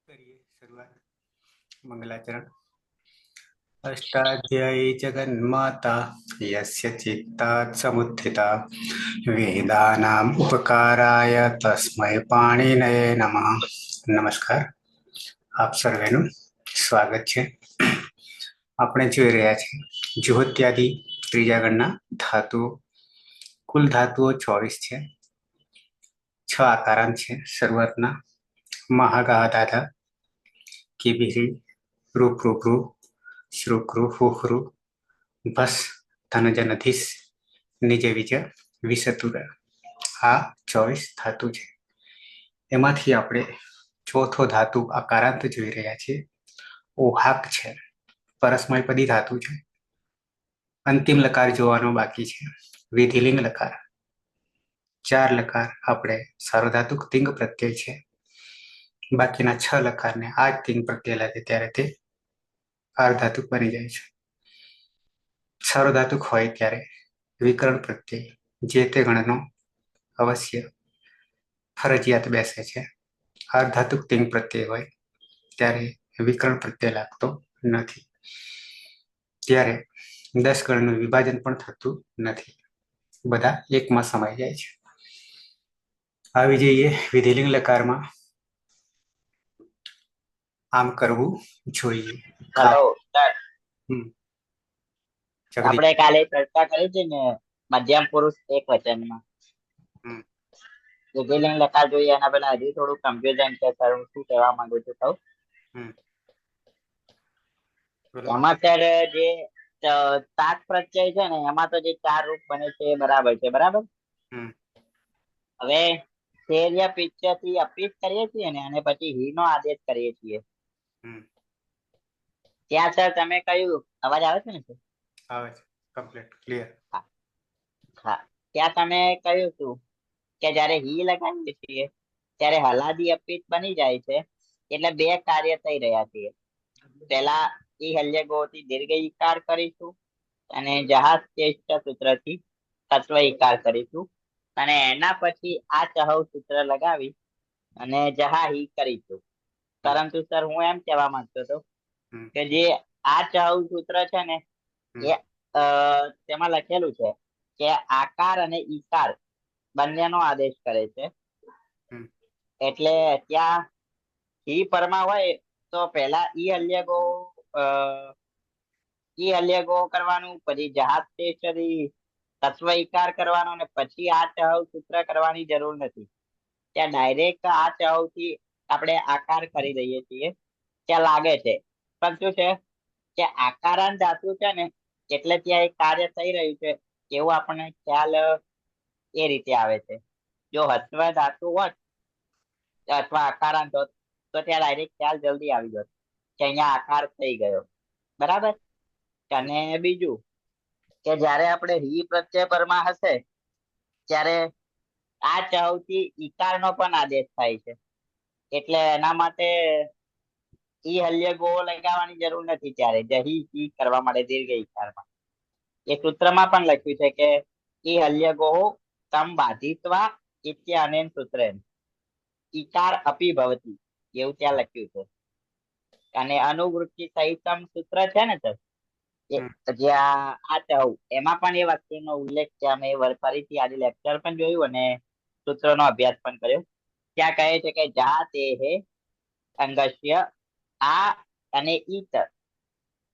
કરીએ શરૂઆત. મંગલાચરણ. અષ્ટાધ્યાયી જગન્માતા યસ્ય ચિત્તાत् સમુત્થિતા વેદાનામ ઉપકારાય તસ્મૈ પાણિનયે નમઃ. નમસ્કાર, આપ સર્વેનું સ્વાગત છે. આપણે જોઈ રહ્યા છીએ જુહોત્યાદિ ત્રીજા ગણના ધાતુઓ. કુલ ધાતુઓ 24 છે. 6 આકારાંત છે શરૂઆતના. મહાગાધાધા, કિબિહિ, રૂપૃભૃ, શ્રુકૃ, હુહૃ, ભસ, ધનજનધીસ, નિજવિજ, વિષતુર. આ 24 ધાતુ છે. એમાંથી આપણે ચોથો ધાતુ આકારાંત જોઈ રહ્યા છીએ. ઓહાક છે, પરસ્મયપદી ધાતુ છે. અંતિમ લકાર જોવાનો બાકી છે, વિધિલિંગ લકાર. 4 લકાર આપણે સાર્વધાતુક તિંગ પ્રત્યય છે. બાકીના 6 લકારને આ જ તિંગ પ્રત્યય લાગે ત્યારે તે આર્ધાતુક બની જાય છે. સાર્વધાતુક હોય ત્યારે વિકરણ પ્રત્યય જે તે ગણનો અવશ્ય ફરજિયાત બેસે છે. આર્ધાતુક તિંગ પ્રત્યય હોય ત્યારે વિકરણ પ્રત્યય લાગતો નથી. ત્યારે 10 ગણનું વિભાજન પણ થતું નથી. બધા એકમાં સમાઈ જાય છે. આવી જઈએ વિધિલિંગ લકારમાં. આમ કરવું જોઈએ. Hello sir, Jagdish. આપણે કાલે ચર્ચા કરી હતી ને મધ્યમ પુરુષ એક વચનમાં વિધિલિંગ લકાર જોઈએ. એના પહેલા હજી થોડું કન્ફ્યુઝન છે સર, હું શું કહેવા માંગુ છું કહું. એમાં સર જે તાક પ્રત્યય છે ને એમાં તો જે 4 રૂપ બને છે એ બરાબર છે, બરાબર. હવે શેર્ય પિત્ય થી અપિત કરીએ છીએ ને અને પછી હી નો આદેશ કરીએ છીએ. ત્યાં સર તમે કહ્યું, અવાજ આવે છે ને સર? આવે છે, કમ્પ્લીટ ક્લિયર. હા, ત્યાં તમે કહ્યું હતું કે જયારે હી લગાવીએ છીએ ત્યારે હલાદી અપિત બની જાય છે. એટલે 2 કાર્ય થઈ રહ્યા છે. પેલા ઈ હલ્ય ગોથી દીર્ઘ ઈકાર કરીશું અને જહાજ શ્રેષ્ઠ સૂત્રથી તત્વ ઈકાર કરીશું અને એના પછી આ ચહવ સૂત્ર લગાવી અને જહા હી કરીશું. પરંતુ સર હું એમ કહેવા માંગતો હતો કે જે આ ચહવ સૂત્ર છે ને એ તેમાં લખેલું છે કે આકાર અને ઈકાર બંનેનો આદેશ કરે છે. એટલે ત્યાં ઈ પરમાં હોય તો પેલા ઈ હલ્યગો કરવાનું, પછી જહાજ શ્રેષ્ઠથી તત્વ ઈકાર કરવાનો અને પછી આ ચહવ સૂત્ર કરવાની જરૂર નથી. ત્યાં ડાયરેક્ટ આ ચહવ થી આપણે આકાર કરી દઈએ છીએ. ત્યાં લાગે છે પણ શું છે કે આકારાંત ધાતુ છે ને એટલે ત્યાં એક કાર્ય થઈ રહ્યું છે એવું આપણને ખ્યાલ એ રીતે આવે છે. જો હસ્વ ધાતુ હોત અથવા આકારાંત હોત તો ત્યાં ડાયરેક્ટ ખ્યાલ જલ્દી આવી જતો કે અહીંયા આકાર થઈ ગયો, બરાબર. અને બીજું કે જયારે આપણે હી પ્રત્યય પરમાં હશે ત્યારે આ ચહવ થી ઈકાર નો પણ આદેશ થાય છે. એટલે એના માટે ઈ હલ્ય ગો લગાવવાની જરૂર નથી. ત્યારે જહી હી કરવા માટે દીર્ઘ ઈકારમાં એ સૂત્રમાં પણ લખ્યું છે કે ઈ હલ્ય ગો તમ બાધિત્વા ઇત્ય અનેન સૂત્રેન ઈકાર અપી ભવતી એવું ત્યાં લખ્યું છે. અને અનુવૃત્તિ સહિતમ સૂત્ર છે ને સર, જે આ ચહુ એમાં પણ એ વાક્યનો ઉલ્લેખ છે. અમે ફરીથી આજે લેક્ચર પણ જોયું અને સૂત્રનો અભ્યાસ પણ કર્યો. ત્યાં કહે છે કે જા તે હે અંગસ્ય આ અને ઈત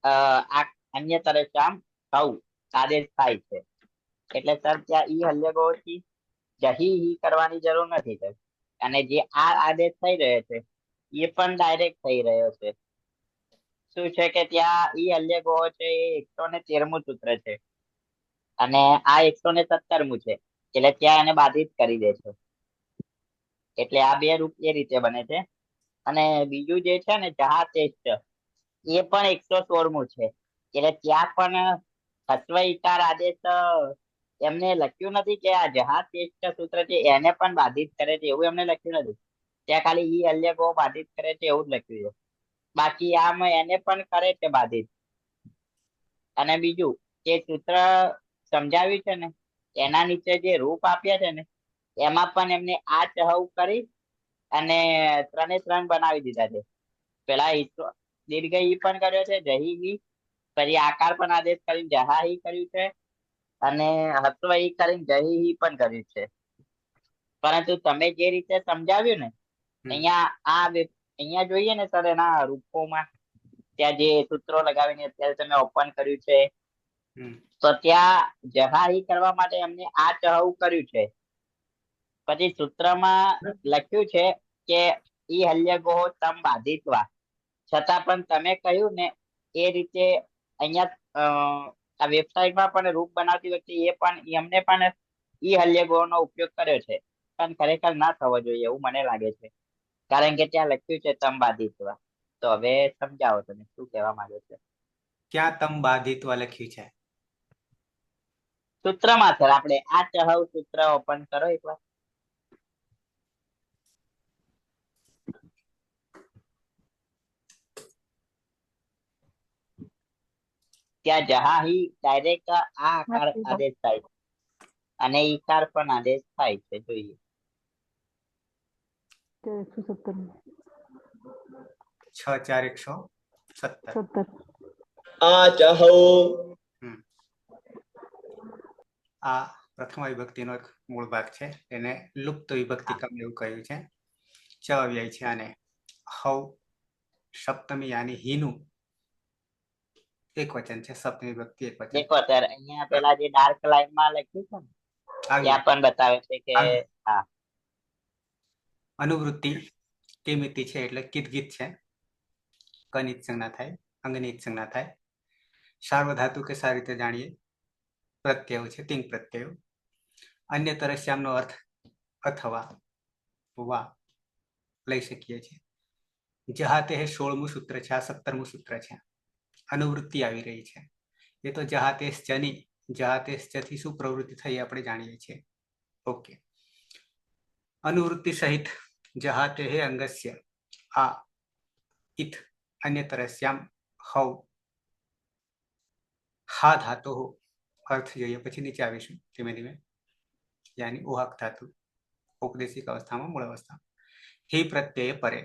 આ અન્ય તરસામ થવું આદેશ થાય છે. એટલે સર ત્યાં ઈ હલ્યગોથી જહી હી કરવાની જરૂર નથી સર. અને જે આ આદેશ થઈ રહ્યો છે એ પણ ડાયરેક્ટ થઈ રહ્યો છે. શું છે કે ત્યાં ઈ હલ્યગો છે એ 113મું સૂત્ર છે અને આ 117મું છે. એટલે ત્યાં એને બાધિત કરી દે છે. એટલે આ 2 રૂપ એ રીતે બને છે. અને બીજું જે છે ને જહા શ્રેષ્ઠ એ પણ 116મું છે. એટલે ત્યાં પણ હસ્વ ઈકાર આદેશ એમને લખ્યું નથી કે આ જહા શ્રેષ્ઠ સૂત્ર છે એને પણ બાધિત કરે છે એવું એમને લખ્યું નથી. ત્યાં ખાલી ઈ હલ્યગો બાધિત કરે છે એવું જ લખ્યું છે. બાકી આમ એને પણ કરે છે બાધિત. અને બીજું જે સૂત્ર સમજાવ્યું છે ને એના નીચે જે રૂપ આપ્યા છે ને એમાં પણ એમને આ ચહવ કરી અને 3 બનાવી દીધા છે. પેલા દીર્ઘ ઈ પણ કર્યો છે, જહી ઈ, પછી આકાર પણ આદેશ કરીને જહા ઈ કર્યું છે, અને હસ્વ ઈ કરીને જહી ઈ પણ કર્યું છે. પરંતુ તમે જે રીતે સમજાવ્યું ને, હમ અહીંયા અહીંયા જોઈએ ને સર, એના રૂપોમાં ત્યાં જે સૂત્રો લગાવીને અત્યારે તમે ઓપન કર્યું છે, હમ તો ત્યાં જહારી કરવા માટે એમને આ ચહુ કર્યું છે. પછી સૂત્રમાં લખ્યું છે કે ઈ હલ્યગોહ તમ બાધિત્વા, છતાં પણ તમે કહ્યું ને એ રીતે અહીંયા આ વેબસાઇટમાં પણ રૂપ બનાવતી વખતે એમને પણ ઈ હલ્યગોહ નો ઉપયોગ કર્યો છે, પણ ખરેખર ના થવો જોઈએ એવું મને લાગે છે, કારણ કે ત્યાં લખ્યું છે તમ બાધિત્વા. તો હવે સમજાવો તમે શું કહેવા માંગો છો. ક્યાં તમ બાધિત્વ લખ્યું છે? સૂત્રમાં સર, આપણે આ ચહુ સૂત્ર ઓપન કરો એકવાર. ત્યાં જહાહી ડાયરેક્ટ આ આકાર આદેશ થાય છે, અને ઈકાર પણ આદેશ થાય છે. જોઈએ 6 4 117. આ ચહુ. આ પ્રથમ વિભક્તિનો એક મૂળ ભાગ છે, એને લુપ્ત વિભક્તિ કમ એવું કહ્યું છે. ચ અવ્યય છે, અને હવ સપ્તમી યાની હીનું એક વચન છે, સપ્તમી વિભક્તિ એક વચન. દેખો સર, અહીંયા પેલા જે ડાર્ક લાઈનમાં લખ્યું છે ને, ત્યાં પણ બતાવે છે કે હા, અનુવૃત્તિ કિમિતિ છે એટલે કિદગીત છે, કનિત સંજ્ઞા થાય, અંગનિત સંજ્ઞા થાય. સાર્વધાતુ કે સારી રીતે જાણીએ, પ્રત્યય છે, તિંગ પ્રત્યય. અન્ય તરસ્યામનો અર્થ અથવા વા લઈ શકીએ છીએ. જહાતે 16મું સૂત્ર છે, આ 17મું સૂત્ર છે. અનુવૃત્તિ આવી રહી છે, એ તો જહાતેશ ચની, જહાતેશ ચથી શું પ્રવૃત્તિ થઈ આપણે જાણીએ છીએ. ઓકે, અનુવૃત્તિ સહિત જહાતે અંગસ્ય આ ઇથ અન્ય તરસ્યામ હવ હા ધાતો અર્થ જોઈએ, પછી નીચે આવીશું ધીમે ધીમે. યાની ઓહક ધાતુ, ઔપદેશિક અવસ્થામાં મૂળ અવસ્થા. હિ પ્રત્યય પરે,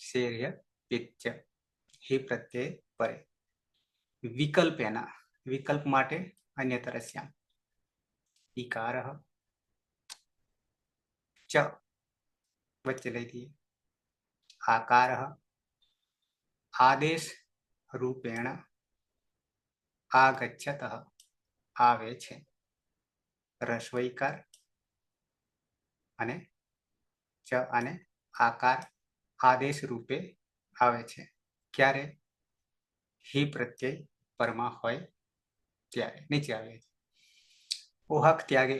શેર્ય પિત્ય, હિ પ્રત્યય પરે. વિકલ્પેના, વિકલ્પ માટે અન્ય તરસ્યામ. ઈકાર ચ વચ્ચે લઈ દઈએ. આકાર આદેશ રૂપેણ આગચ્છત આવે છે. રસ્વૈકાર અને ચ અને આકાર આદેશ રૂપે આવે છે. ક્યારે? હિ પ્રત્યય પરમા હોય ત્યારે. નીચે આવે છે. ઓહક ત્યાગે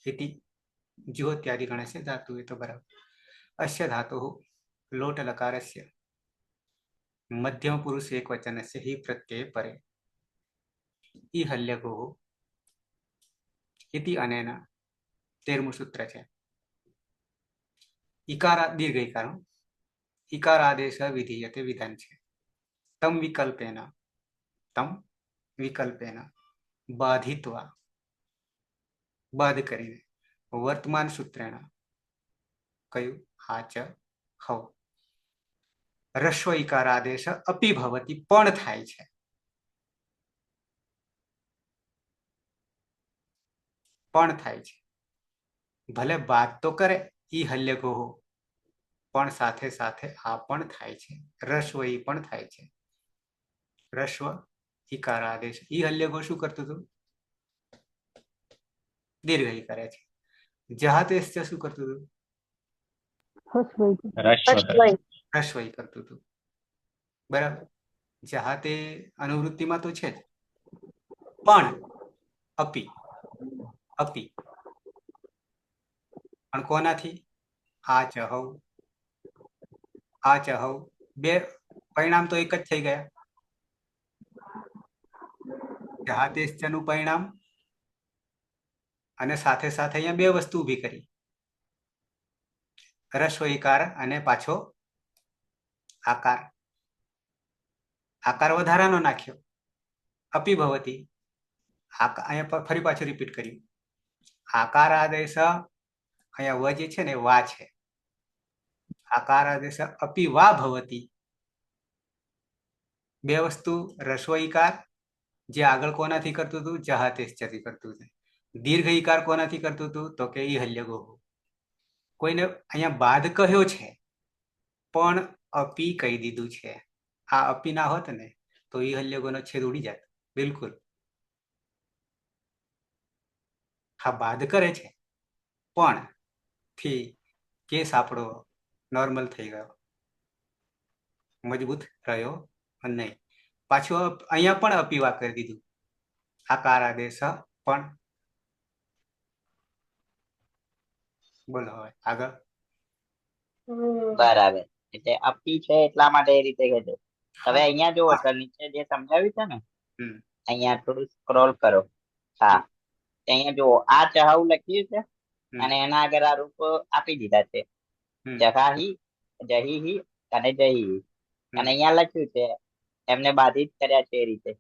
ઇતિ જ્યોત્યાદિ ગણस्य ધાતુ, એ તો બરાબર. અસ્ય ધાતુ લોટ લકારस्य મધ્યમ પુરુષ એક વચનस्य હિ પ્રત્યય પરે ઈ હલ્યગોહ ઇતિ અનેના 13મું સૂત્ર છે. ઈકાર દીર્ઘ ઈકાર, ઈકાર આદેશ વિધીયતે વિધાન છે. તમ વિકલ્પેન બાધિત્વા, બાધ કરીને, વર્તમાન સૂત્રેણ કયું? હા ચ હવ. રસ્વ ઈકાર આદેશ અપી ભવતી પણ થાય છે. પણ થાય છે, ભલે બાદ તો કરે ઈ હલ્યગોહ, પણ સાથે સાથે આ પણ થાય છે. રસ્વ ઈ પણ થાય છે. રસ્વ ઈકાર આદેશ, ઈ હલ્યગોહ શું કરતું હતું? દીર્ઘ ઈ કરે છે. જહાતેશ શું કરતું હતું? રસ્વ ઈ કરતું હતું. બરાબર. જહાતે અનુવૃત્તિમાં તો છે જ, પણ અપી અપી પણ કોનાથી? આ ચહવ, આ ચહવ, બે પરિણામ તો એક જ થઈ ગયા. જહાતેશ નું પરિણામ, અને સાથે સાથે અહીંયા બે વસ્તુ ઊભી કરી, રસ્વ ઈકાર અને પાછો આકાર. આકાર વધારાનો નાખ્યો, અપી ભવતી. અહીંયા ફરી પાછું રિપીટ કર્યું. આકાર આદેશ અહીંયા વ જે છે ને વા છે, આકારાદેશ અપી વા ભવતી. બે વસ્તુ રસ્વ ઈકાર જે આગળ કોનાથી કરતું હતું, જહાતેશ્ચથી કરતું હતું. દીર્ઘ ઈકાર કોનાથી કરતું હતું, તો કે ઈ હલ્યગો. કોઈને અહીંયા બાદ કહ્યો છે પણ અપી કહી દીધું છે. આ અપી ના હોત ને તો ઈ હલ્યગોનો છેદ ઉડી જાત બિલકુલ. હા બાદ કરે છે પણ થી કેસ આપણો નોર્મલ થઈ ગયો, મજબૂત રહ્યો નહીં. પાછું અહીંયા પણ અપીવા કરી દીધું, આકાર આદેશ પણ. બોલો હવે આગળ. બરાબર. એટલે અપી છે એટલા માટે એ રીતે કહે છે. હવે અહીંયા જુઓ સર, નીચે જે સમજાવ્યું છે ને, અહીંયા થોડું સ્ક્રોલ કરો. હા, અહીંયા જુઓ આ ચહાઉ લખ્યું છે અને એના આગળ આ રૂપ આપી દીધા છે, જહાહી, જહીહી અને જહીહી. અને અહીંયા લખ્યું છે એમને બાધિત કર્યા છે એ રીતે.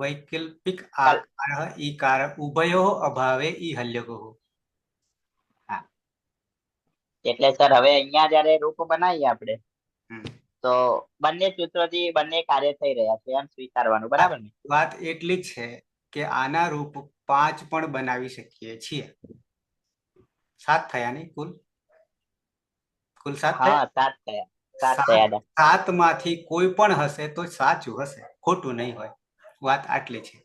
વૈકલ્પિક આકાર ઈકાર ઉભયો અભાવે ઈ હલ્યગો. હા, એટલે સર હવે અહીંયા જયારે રૂપ બનાવીએ આપણે તો બંને સૂત્રોથી બંને કાર્ય થઈ રહ્યા છે એમ સ્વીકારવાનું, બરાબર ને? વાત એટલી જ છે કે આના રૂપ 5 પણ બનાવી શકીએ છીએ. 7 થયા નહીં કુલ? કુલ 7 થયા? હા, 7 થયા. 7 થયા. 7 માંથી કોઈ પણ હશે તો સાચું હશે, ખોટું નહીં હોય. વાત આટલી છે.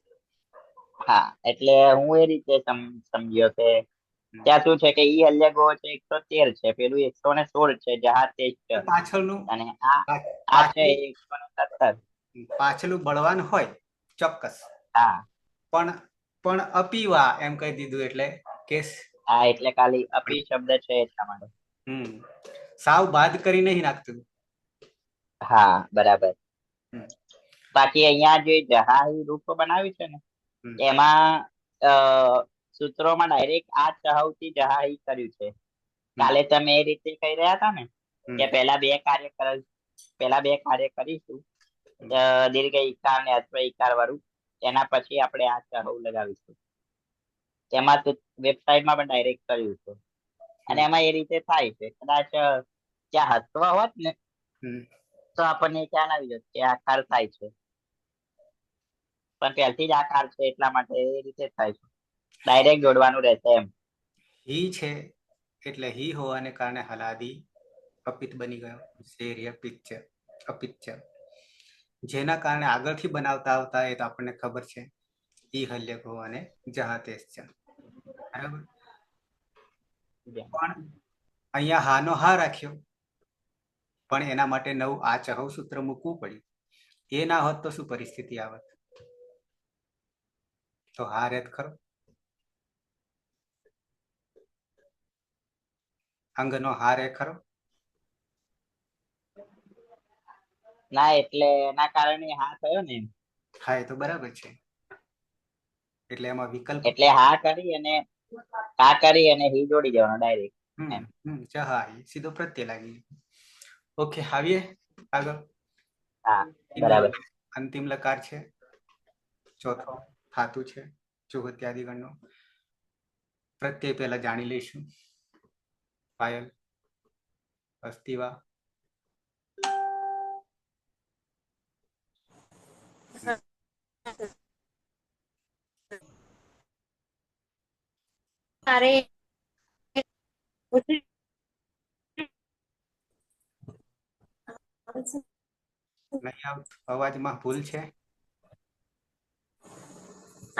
હા, એટલે હું એ રીતે સમજ્યો કે ત્યાં શું છે કે ઈ હલ્યગો છે 113 છે, પેલું 116 છે, જહાતેજ છે, પાછળનું અને આ છે 117. પાછળનું બળવાન હોય ચોક્કસ. હા, પણ અપીવા એમ કહી દીધું એટલે કેસ. હા, એટલે ખાલી અપી શબ્દ છે એટલા માટે. સાવ બાદ કરી નહીં નાખતું. હા, બરાબર. બાકી અહીંયા જે જહાહી રૂપ બનાવ્યું છે ને એમાં સૂત્રોમાં ડાયરેક્ટ આ ચહાઉથી જહાહી કર્યું છે. કાલે તમે એ રીતે કહી રહ્યા હતા ને કે પેલા બે કાર્ય કરીશું, દીર્ઘ ઈકાર ને અશ્વ ઈકાર વાળું, એના પછી આપણે આ ચહાઉ લગાવીશું. એમાં વેબસાઇટમાં પણ ડાયરેક્ટ કર્યું છે અને એમાં એ રીતે થાય છે. કદાચ ત્યાં હસ્વ હોત ને તો આપણને ખ્યાલ આવી જશે કે આકાર થાય છે, પણ પહેલથી જ આકાર છે એટલા માટે એ રીતે થાય છે, ડાયરેક્ટ જોડવાનું રહેશે એમ. હી છે એટલે હી હોવાને કારણે હલાદી અપિત બની ગયો, શેરી અપિત છે, જેના કારણે આગળથી બનાવતા આવતા એ તો આપણને ખબર છે, ઈ હલ્યગો અને જહાતેશ છે. બરાબર. પણ અહીંયા હાનો હા રાખ્યો, પણ એના માટે નવું આ ચહુ સૂત્ર મૂકવું પડ્યું. એ ના હોત તો શું પરિસ્થિતિ આવત? તો હા રેત ખરો, અંગનો હા રે ખરો. ના, એટલે એના કારણે હા થયો ને. હા એ તો બરાબર છે. એટલે એમાં વિકલ્પ, એટલે હા કરી અને હી જોડી દેવાનો ડાયરેક્ટ. જહાહી સીધો પ્રત્યય લાગી. ઓકે, આવીએ આગળ. હા, બરાબર. અંતિમ લકાર છે, ચોથો ધાતુ છે ચુહત્યાદિ ગણનો. પ્રત્યય પહેલા જાણી લઈશું. પાયલ, અસ્તિવા. અરે નહીં આવતું, અવાજમાં ભૂલ છે.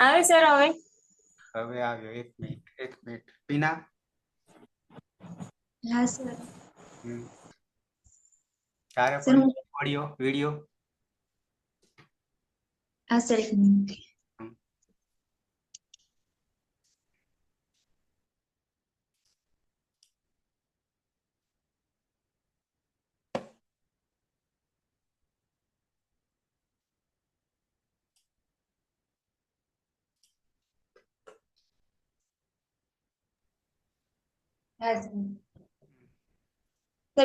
આવે સર હવે? હવે આવ્યો. એક મિનિટ પીના. હા સર. તારે સર પણ ઓડિયો વિડિયો. હા સર, એક મિનિટ. હા સર,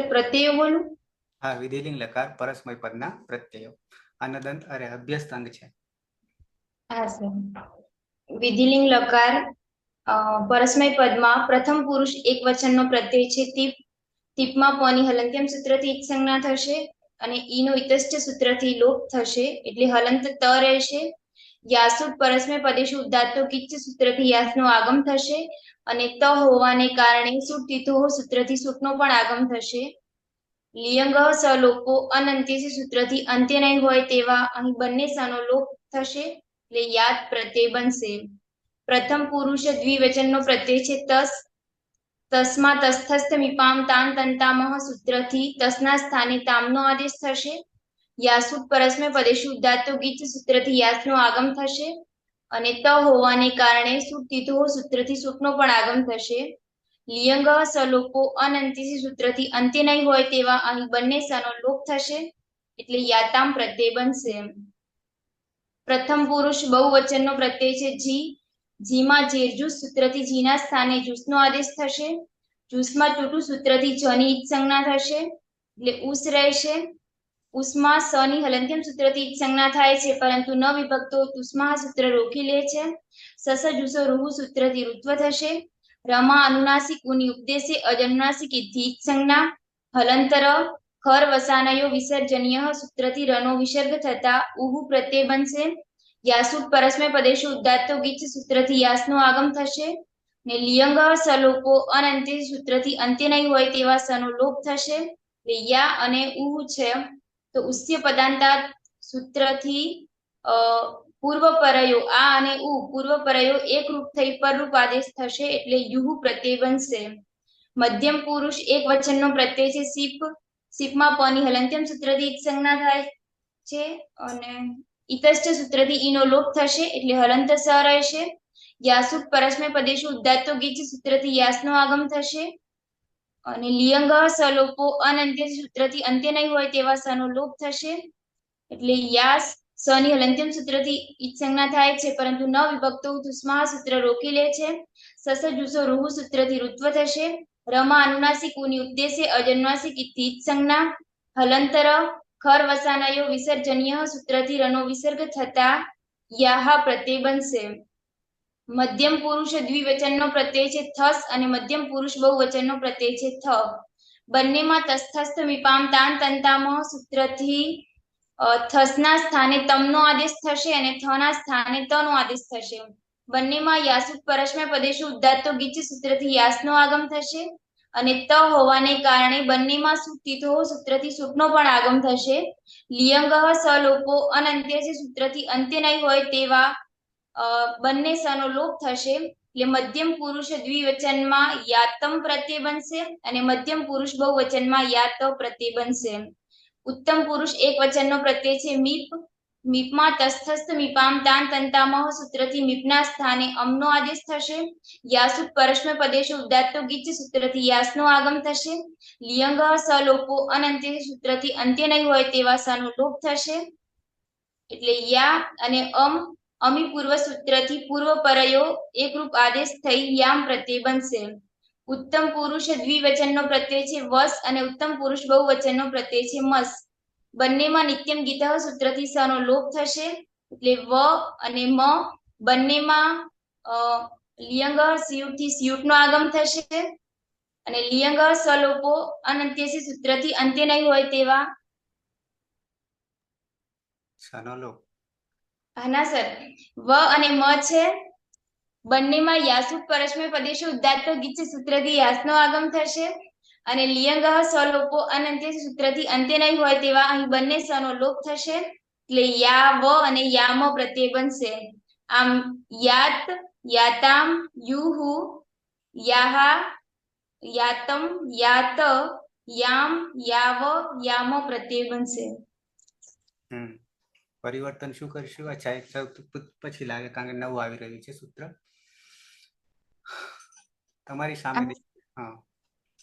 પ્રત્યયો બોલું? હા, વિધિલિંગ લકાર પરસ્મય પદના પ્રત્યયો. અનદંત અભ્યસ્ત અંગ છે. હા સર. વિધિલિંગ લકાર પરસ્મય પદમાં પ્રથમ પુરુષ એક વચનનો પ્રત્યય છે તે ટીપમાં પોની હલંત્યમ સૂત્રથી ઈચ સંજ્ઞા થશે અને ઈ નો ઇતષ્ટ સૂત્રથી લોપ થશે એટલે હલંત ત રહેશે. યાસુટ પરસ્મય પદેશુ ઉદાત્તો કિચ્ચ સૂત્રથી યાસનો આગમ થશે અને ત હોવાને કારણે સુટ તીથો સૂત્રથી સૂટનો પણ આગમ થશે. લિયંગ સલોપો અનંત્યસી સૂત્રથી અંત્ય નહીં હોય તેવા અહીં બંને સનો લોપ થશે એટલે યાદ પ્રત્યય બનશે. પ્રથમ પુરુષ દ્વિવચનનો પ્રત્યય છે તસ. તસ્મા તસ્થસ્થ મીપામ તાન તંતામહ સૂત્રથી તસના સ્થાને તામનો આદેશ થશે. યાસુટ પરસ્મય પદેશુ ઉદાત્તો ગીચ સૂત્રથી યાસનો આગમ થશે અને ત હોવાને કારણે સુટ તીથો સૂત્રથી સૂટનો પણ આગમ થશે. લિયંગ સલોપો અનંત્યસી સૂત્રથી અંત્ય નહીં હોય તેવા અહીં બંને સનો લોપ થશે એટલે યાતામ પ્રત્યય બનશે. પ્રથમ પુરુષ બહુવચનનો પ્રત્યય છે જી. જીમાં જેરજૂસ સૂત્રથી જીના સ્થાને જૂસનો આદેશ થશે. જૂસમાં ટૂટુ સૂત્રથી જની ઈચ સંજ્ઞા થશે એટલે ઉસ રહેશે. ઉસ્માં સની હલંત્યમ સૂત્રથી ઈચ સંજ્ઞા થાય છે પરંતુ ન વિભક્તો તુસ્મા સૂત્ર રોકી લે છે. સસ જુસો રૂહુ સૂત્રથી ઋત્વ થશે. રમા અનુનાસિક ઉની ઉપદેશે અજનુનાસિક ઇથી ઈચ સંજ્ઞા. હલંતર ખર વસાનયો વિસર્જનીય સૂત્રથી રનો વિસર્ગ થતા ઉહુ પ્રત્યય બનશે. યાસુટ પરસ્મય પદેશુ ઉદાત્તો ગીચ સૂત્રથી યાસનો આગમ થશે ને લિયંગ સલોપો અનંત્ય સૂત્રથી અંત્ય નહીં હોય તેવા સનો લોપ થશે. યા અને ઉહુ છે તો ઉસ્ય પદાંતા સૂત્રથી પૂર્વ પરયો આ અને ઉ પૂર્વ પરયો એકરૂપ થઈ પરરૂપ આદેશ થશે એટલે યુહુ પ્રત્યય બનશે. મધ્યમ પુરુષ એક વચનનો પ્રત્યય છે સીપ. સીપમાં પની હલંત્યમ સૂત્રથી ઈચ સંજ્ઞા થાય છે અને ઇતષ્ટ સૂત્રથી ઈનો લોપ થશે એટલે હલંત સ રહેશે. યાસુટ પરસ્મય પદેશુ ઉદાત્તો ગીચ સૂત્રથી યાસનો આગમ થશે અને લિયંગ સલોપો અનંત્ય સૂત્રથી અંત્ય નહીં હોય તેવા સનો લોપ થશે એટલે યાસ સની હલંત્યમ સૂત્રથી ઈચ સંજ્ઞા થાય છે પરંતુ ન વિભક્તો તુસ્મા સૂત્ર રોકી લે છે. સસ જુસો રૂહુ સૂત્રથી ઋત્વ થશે. રમા અનુનાસિક ઉની ઉપદેશે અજનુનાસિક ઇથી ઈચ સંજ્ઞા. હલંતર ખર વસાનયો વિસર્જનીય સૂત્રથી રનો વિસર્ગ થતા યાહા પ્રત્યય બનશે. મધ્યમ પુરુષ દ્વિવચનનો પ્રત્યય છે થસ અને મધ્યમ પુરુષ બહુવચનનો પ્રત્યય છે થ. બંનેમાં તસ્થસ્થ મીપામ તાન તંતામહ સૂત્રથી થસના સ્થાને તમનો આદેશ થશે અને થના સ્થાને તનો આદેશ થશે. બંનેમાં યાસુટ પરસ્મય પદેશુ ઉદાત્તો ગીચ સૂત્રથી યાસનો આગમ થશે અને ત હોવાને કારણે બંનેમાં સુટ તીથો સૂત્રથી સૂટનો પણ આગમ થશે. લિયંગ સલોપો અનંત્યસી સૂત્રથી અંત્ય નહીં હોય તેવા બંને સનો લોપ થશે એટલે મધ્યમ પુરુષ દ્વિવચનમાં યાતમ પ્રત્યય બનશે અને મધ્યમ પુરુષ બહુવચનમાં યાત પ્રત્યય બનશે. ઉત્તમ પુરુષ એક વચનનો પ્રત્યય છે મીપ. મીપમાં તસ્થસ્થ મીપામ તાન તંતામહ સૂત્રથી મીપના સ્થાને અમનો આદેશ થશે. યાસુટ પરસ્મય પદેશુ ઉદાત્તો ગીચ સૂત્રથી યાસનો આગમ થશે. લિયંગ સલોપો અનંત્ય સૂત્રથી અંત્ય નહીં હોય તેવા સનો લોપ થશે એટલે યા અને અમી પૂર્વ સૂત્રથી પૂર્વ પરયો એકરૂપ આદેશ થઈ યામ પ્રત્યય બનશે. ઉત્તમ પુરુષ દ્વિવચનનો પ્રત્યય છે વસ અને ઉત્તમ પુરુષ બહુવચનનો પ્રત્યય છે મસ. બંનેમાં નિત્યમ ગીતઃ સૂત્રથી સનો લોપ થશે એટલે વ અને મ. બંનેમાં લિયંગ સિયુટથી સિયુટનો આગમ થશે અને લિયંગ સલોપો અનંત્યસી સૂત્રથી અંત્ય નહીં હોય તેવા સનો લોપ. ના સર વ અને મ છે. બંનેમાં યાસુટ પરસ્મય પદેશુ ઉદાત્તો ગીચ સૂત્રથી યાસનો આગમ થશે અને લિયંગ સલોપો અનંત્ય સૂત્રથી અંત્ય નહીં હોય તેવા અહીં બંને સનો લોપ થશે એટલે યા વ અને યામ પ્રત્યય બનશે. આમ યાત યાતામ યુહુ યાહા યાતમ યાત યામ યાવ યામ પ્રત્યય બનશે. પરિવર્તન શું કરીશું? અચ્છા એક પછી લાગે કારણ કે નવું આવી રહ્યું છે સૂત્ર તમારી સામે. હા,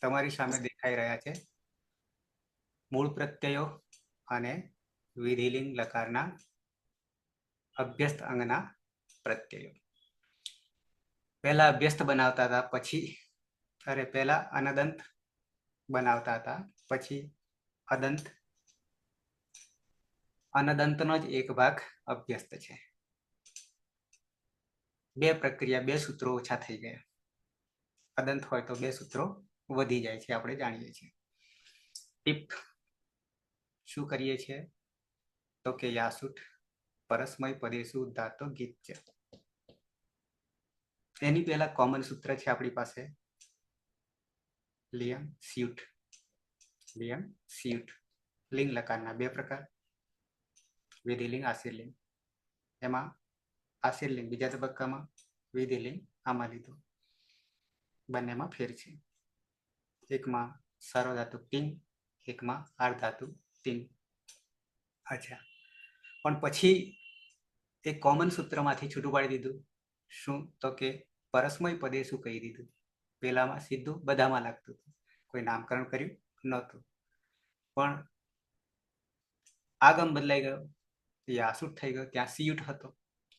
તમારી સામે દેખાઈ રહ્યા છે મૂળ પ્રત્યયો અને વિધિલિંગ લકારના અભ્યસ્ત અંગના પ્રત્યયો. પહેલા અભ્યસ્ત બનાવતા હતા પછી પહેલા અનદંત બનાવતા હતા પછી અદંત. અનદંતનો જ એક ભાગ અભ્યસ્ત છે. બે પ્રક્રિયા, બે સૂત્રો ઓછા થઈ ગયા. અદંત હોય તો બે સૂત્રો વધી જાય છે, આપણે જાણીએ છીએ. ટીપ શું કરીએ છીએ તો કે યાસુટ પરસ્મય પદેશુ ઉદાત્તો ગીત્ય. એની પહેલા કોમન સૂત્ર છે આપણી પાસે લિયમ સ્યુટ. લિયમ સ્યુટ લિંગ લકારના બે પ્રકાર, વિધિલિંગ આશીર્લિંગ. એમાં આશીર્લિંગ બીજા તબક્કામાં, વિધિલિંગ આમાં લીધું. બંનેમાં ફેર છે. એકમાં સાર્વધાતુ ટિંગ, એકમાં આર્ધાતુ ટિંગ. અચ્છા, પણ પછી એ કોમન સૂત્રમાંથી છૂટું પાડી દીધું. શું તો કે પરસ્મય પદે શું કહી દીધું. પેલામાં સીધું બધામાં લાગતું હતું, કોઈ નામકરણ કર્યું નહોતું. પણ આગમ બદલાઈ ગયો, યાસુટ થઈ ગયો, ત્યાં સિયુટ હતો.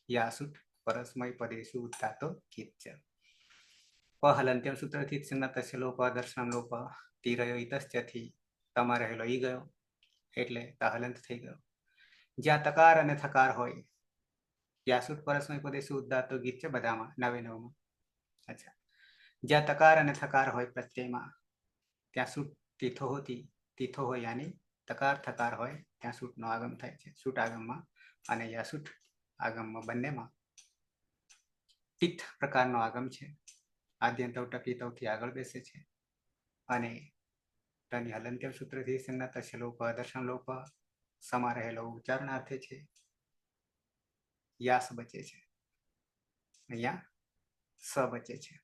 યાસુટ પરસ્મય પદેશુ ઉદ્ધાતો કીત્ય. હલંત્યમ સૂત્રથી સંજ્ઞાતસ્ય લોપ દર્શનમ લોપ તીરયો ઇતશ્ચથી તમા રહેલો ઈ ગયો એટલે હલંત થઈ ગયો. જ્યાં તકાર અને થકાર હોય, યાસુટ પરસ્મય પદેશુ ઉદ્ધાતો ગીત્ય બધામાં 99માં. અચ્છા, જ્યાં તકાર અને થકાર હોય પ્રત્યયમાં ત્યાં સૂટ તીથો હોતી, તીથો હોય યાની તકાર થકાર હોય ત્યાં સૂટનો આગમ થાય છે. સૂટ આગમમાં અને યાસુટ આગમમાં બંનેમાં તીથ પ્રકારનો આગમ છે. આદ્યંત ટકીતવથી આગળ બેસે છે અને તેની હલંત્યમ સૂત્રથી સંજ્ઞાતસ્ય લોપ દર્શન લોપ સમા રહેલો ઉચ્ચારણાર્થે છે. યાસ બચે છે, અહીંયા સ બચે છે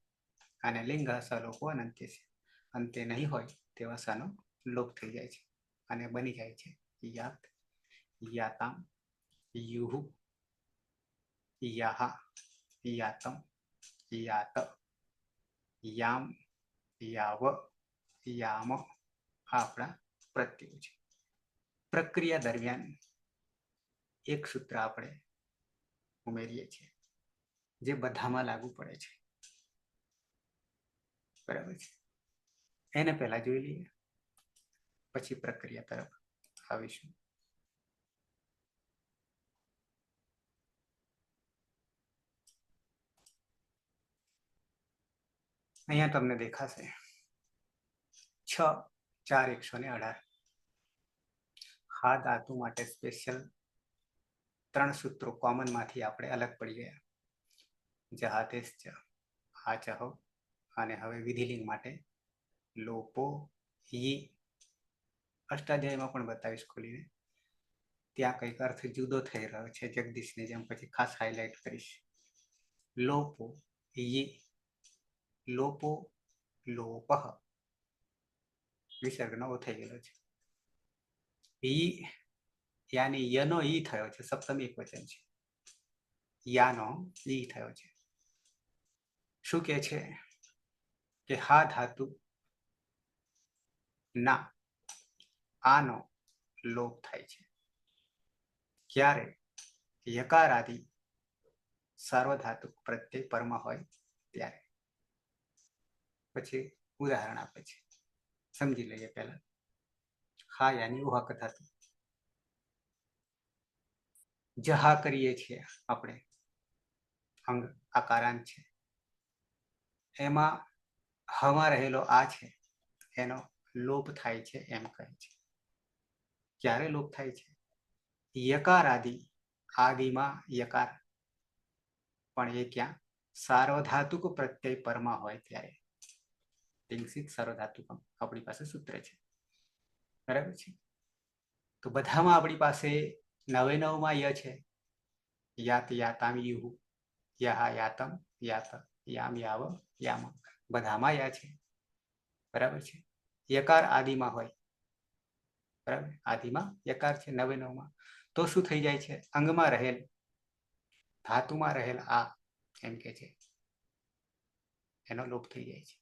અને લિંગ સલોપો અનંત્ય છે. અંતે નહીં હોય તેવા સનો લોપ થઈ જાય છે અને બની જાય છે યાત, યાતામ, યુહુ, યાહા, યાતમ, યાત, યામ, યાવ, યામ. આ આપણા પ્રત્યયો છે. પ્રક્રિયા દરમિયાન એક સૂત્ર આપણે ઉમેરીએ છીએ જે બધામાં લાગુ પડે છે. બરાબર છે, એને પહેલા જોઈ લઈએ, પછી પ્રક્રિયા તરફ આવીશું. અહીંયા તમને દેખાશે 6-4-118. હા ધાતુ માટે સ્પેશિયલ 3 સૂત્રો કોમન માંથી આપણે અલગ પડી ગયા. જહાતેશ આ ચહો અને હવે વિધિલિંગ માટે લોપો ઈ. અષ્ટાધ્યાયમાં પણ બતાવીશ ખોલીને. ત્યાં કંઈક અર્થ જુદો થઈ રહ્યો છે જગદીશની જેમ, પછી ખાસ હાઇલાઇટ કરીશ. લોપો ઈ, લોપો લોપઃ વિસર્ગ નવો થઈ ગયેલો છે. ઈ યાની યનો ઈ થયો છે, સપ્તમી એક વચન છે. યાનો ઈ થયો છે. શું કે છે કે હા ધાતુ ના આનો લોપ થાય છે ક્યારે? યકાર આદિ સાર્વધાતુક પ્રત્યય પરમાં હોય ત્યારે. પછી ઉદાહરણ આપે છે, સમજી લઈએ પહેલા. હા યાની ઉહક ધાતુ. જહા કરીએ છીએ આપણે, અંગ આકારાંત છે, એમાં હમાં રહેલો આ છે એનો લોપ થાય છે એમ કહે છે. ક્યારે લોપ થાય છે? યકાર આદિ, આદિમાં યકાર, પણ એ ક્યાં? સાર્વધાતુક પ્રત્યય પરમાં હોય ત્યારે. પિંગસિત સાર્વધાતુક આપણી પાસે સૂત્ર છે. બરાબર છે. તો બધામાં આપણી પાસે 99માં ય છે. યાત યાતામ યુહુ, યાહા યાતમ યાત, યામ યાવ યામ. બધામાં યા છે. બરાબર છે. યકાર આદિમાં હોય, બરાબર, આદિમાં યકાર છે 99માં. તો શું થઈ જાય છે? અંગમાં રહેલ, ધાતુમાં રહેલ આ એમ કે છે, એનો લોપ થઈ જાય છે.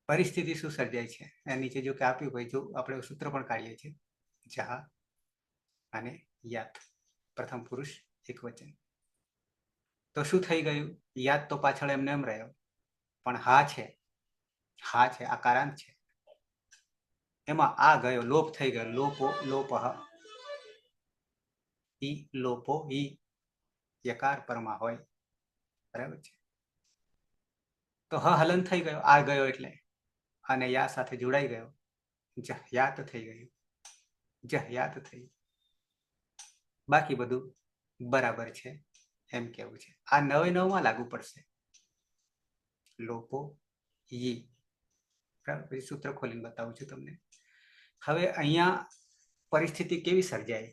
પરિસ્થિતિ શું સર્જાય છે? નીચે જો કે આપ્યું હોય, જો આપણે સૂત્ર પણ કાઢીએ છીએ, જહા અને યાત, પ્રથમ પુરુષ એક વચન. તો શું થઈ ગયું? યાદ તો પાછળ એમને એમ રહ્યો, પણ હા છે, હા છે, આકારાંત છે, એમાં આ ગયો, લોપ થઈ ગયો. લોપો લોપ, ઈ લોપો ઈ, યકાર પરમાં હોય. બરાબર છે. તો હ હલન થઈ ગયો, આ ગયો એટલે, અને યા સાથે જોડાઈ ગયો. જહ્યાત થઈ ગયું, જહ્યાત થઈ, બાકી બધું બરાબર છે એમ કેવું છે. આ 9 લાગુ પડશે. લોપો ઈ. બરાબર, સૂત્ર ખોલીને બતાવું છું તમને. હવે અહીંયા પરિસ્થિતિ કેવી સર્જાય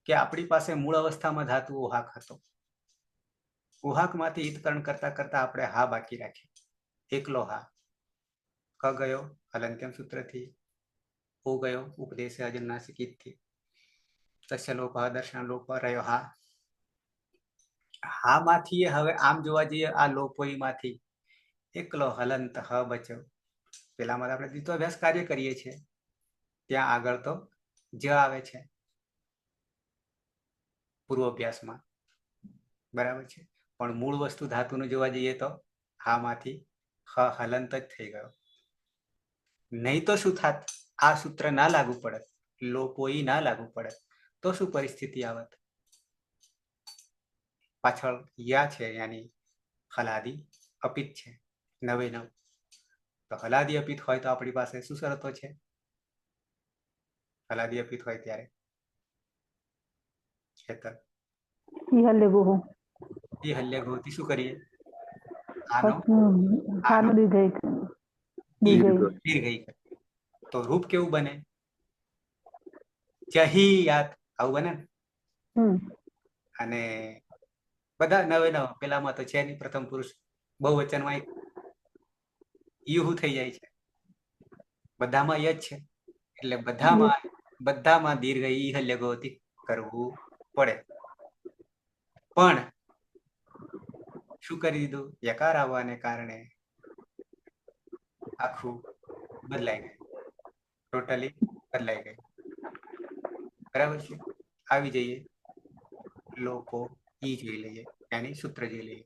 કે આપણી પાસે મૂળ અવસ્થામાં ધાતુ ઉહાક હતો. ઉહાકમાંથી હિતકરણ કરતા કરતા આપણે હા બાકી રાખી. એકલો હા. ક ગયો હલંત્યમ સૂત્રથી, ઓ ગયો ઉપદેશ અજન્નાસિકિતથી, તસ્ય લોપ દર્શન લોપ રહ્યો હા. હા માંથી હવે આમ જોવા જઈએ આ લોપોઈમાંથી એકલો હલંત હ બચ્યો. પેલામાં આપણે દ્વિત્વાભ્યાસ કાર્ય કરીએ છીએ ત્યાં આગળ તો જ આવે છે પૂર્વ અભ્યાસમાં, બરાબર છે. પણ મૂળ વસ્તુ ધાતુનું જોવા જઈએ તો હામાંથી હ હલંત જ થઈ ગયો. નહીં તો શું થાત, આ સૂત્ર ના લાગુ પડે, લોપોઈ ના લાગુ પડે તો શું પરિસ્થિતિ આવત? પાછળ યા છે યાની હલાદી અપિત છે 9 તો હલાદી અપિત હોય તો આપણી પાસે શું શરતો છે? હલાદી અપિત હોય ત્યારે એ હલ્ય ગોતી શું કરીએ? આનો આનો દીર્ઘઈ. તો રૂપ કેવું બને? જહી યાત, આવું બને ને. અને બધા 9 પેલામાં તો છે નહીં, પ્રથમ પુરુષ બહુવચનમાં યુ થઈ જાય છે, બધામાં ય જ છે એટલે બધામાં દીર્ઘ ઈ હલ્ય ગોતી કરવું પડે. પણ શું કરી દીધું? યકાર આવવાને કારણે આખું બદલાઈ ગયું, ટોટલી બદલાઈ ગયું. બરાબર છે. આવી જઈએ લોકો ઈ જોઈ લઈએ, यानी સૂત્ર જોઈ લઈએ.